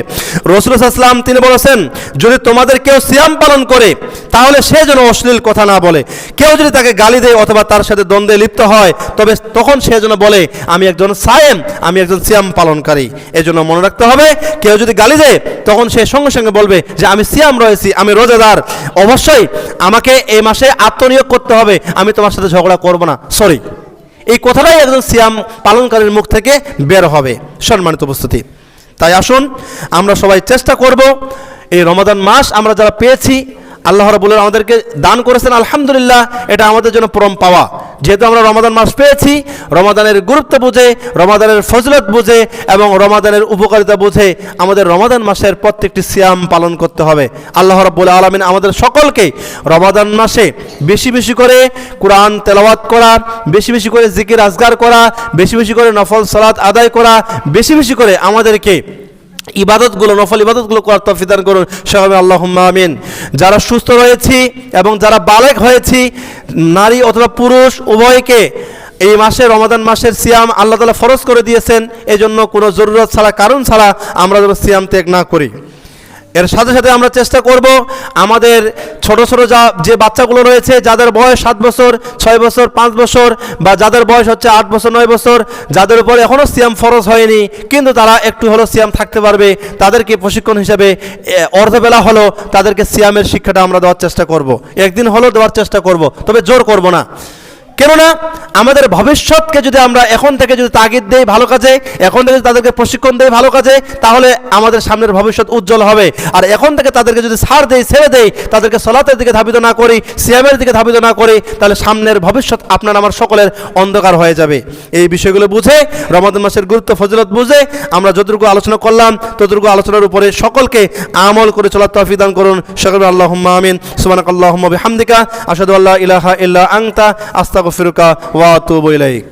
রাসূল সাল্লাল্লাহু আলাইহি ওয়াসাল্লাম তিনি বলেছেন, যদি তোমাদের কেউ সিয়াম পালন করে তাহলে সে যেন অশ্লীল কথা না বলে। কেউ যদি তাকে গালি দেয় অথবা তার সাথে দ্বন্দ্বে লিপ্ত হয় তবে তখন সে যেন বলে আমি একজন সায়েম, আমি একজন সিয়াম পালনকারী। এজন্য মনে রাখতে হবে, কেউ যদি গালি দেয় তখন সে সঙ্গে সঙ্গে বলবে যে আমি সিয়াম রয়েছি, আমি রোজাদার, অবশ্যই আমাকে এই মাসে আত্মনিয়োগ করতে হবে, আমি তোমার সাথে ঝগড়া করব না, সরি। এই কথাটাই একজন সিয়াম পালনকারীর মুখ থেকে বের হবে। সম্মানিত উপস্থিতি, তাই আসুন আমরা সবাই চেষ্টা করব এই রমাদান মাস আমরা যারা পেয়েছি, আল্লাহ রাব্বুল আলামিন আমাদেরকে দান করেছেন, আলহামদুলিল্লাহ, এটা আমাদের জন্য পরম পাওয়া। যেহেতু আমরা রমাদান মাস পেয়েছি, রমাদানের গুরুত্ব বুঝে, রমাদানের ফজিলত বুঝে এবং রমাদানের উপকারিতা বুঝে আমাদের রমাদান মাসের প্রত্যেকটি সিয়াম পালন করতে হবে। আল্লাহ রাব্বুল আলামিন আমাদের সকলকে রমাদান মাসে বেশি বেশি করে কোরআন তেলাওয়াত করা, বেশি বেশি করে জিকির আজগার করা, বেশি বেশি করে নফল সালাত আদায় করা, বেশি বেশি করে আমাদেরকে ইবাদতগুলো, নফল ইবাদতগুলো করার তৌফিক দান করুন সকলে, আল্লাহুম্মা আমিন। যারা সুস্থ রয়েছি এবং যারা বালেগ হয়েছি, নারী অথবা পুরুষ উভয়কে এই মাসে রমাদান মাসের সিয়াম আল্লাহ তাআলা ফরজ করে দিয়েছেন, এজন্য কোনো জরুরত ছাড়া, কারণ ছাড়া আমরা যেন সিয়াম ত্যাগ না করি। এর সাথে সাথে আমরা চেষ্টা করব আমাদের ছোট ছোট যে বাচ্চাগুলো রয়েছে, যাদের বয়স 7 বছর, 6 বছর, 5 বছর বা যাদের বয়স হচ্ছে 8 বছর, 9 বছর, যাদের উপর এখনও সিয়াম ফরজ হয়নি কিন্তু তারা একটু হলেও সিয়াম থাকতে পারবে, তাদেরকে প্রশিক্ষণ হিসেবে অর্ধবেলা হলো তাদেরকে সিয়ামের শিক্ষাটা আমরা দেওয়ার চেষ্টা করব, একদিন হলেও দেওয়ার চেষ্টা করব, তবে জোর করব না। কেননা আমাদের ভবিষ্যৎকে যদি আমরা এখন থেকে যদি তাগিদ দেই ভালো কাজে, এখন থেকে তাদেরকে প্রশিক্ষণ দেই ভালো কাজে, তাহলে আমাদের সামনের ভবিষ্যৎ উজ্জ্বল হবে। আর এখন থেকে তাদেরকে যদি ছাড় দেই, ছেড়ে দেই, তাদেরকে সালাতের দিকে ধাবিত না করি, সিয়ামের দিকে ধাবিত না করি, তাহলে সামনের ভবিষ্যৎ আপনার আমার সকলের অন্ধকার হয়ে যাবে। এই বিষয়গুলো বুঝে, রমাদান মাসের গুরুত্ব ফজিলত বুঝে আমরা যতটুকু আলোচনা করলাম ততটুকু আলোচনার উপরে সকলকে আমল করে চলার তৌফিক দান করুন সকলে, আল্লাহুম্মা আমিন। সুবহানাকাল্লাহুম্মা বিহামদিকা আশহাদু আল্লা ইলাহা ইল্লা আনতা আস্তাগফিরুকা ওয়া আতুবু ইলাইক।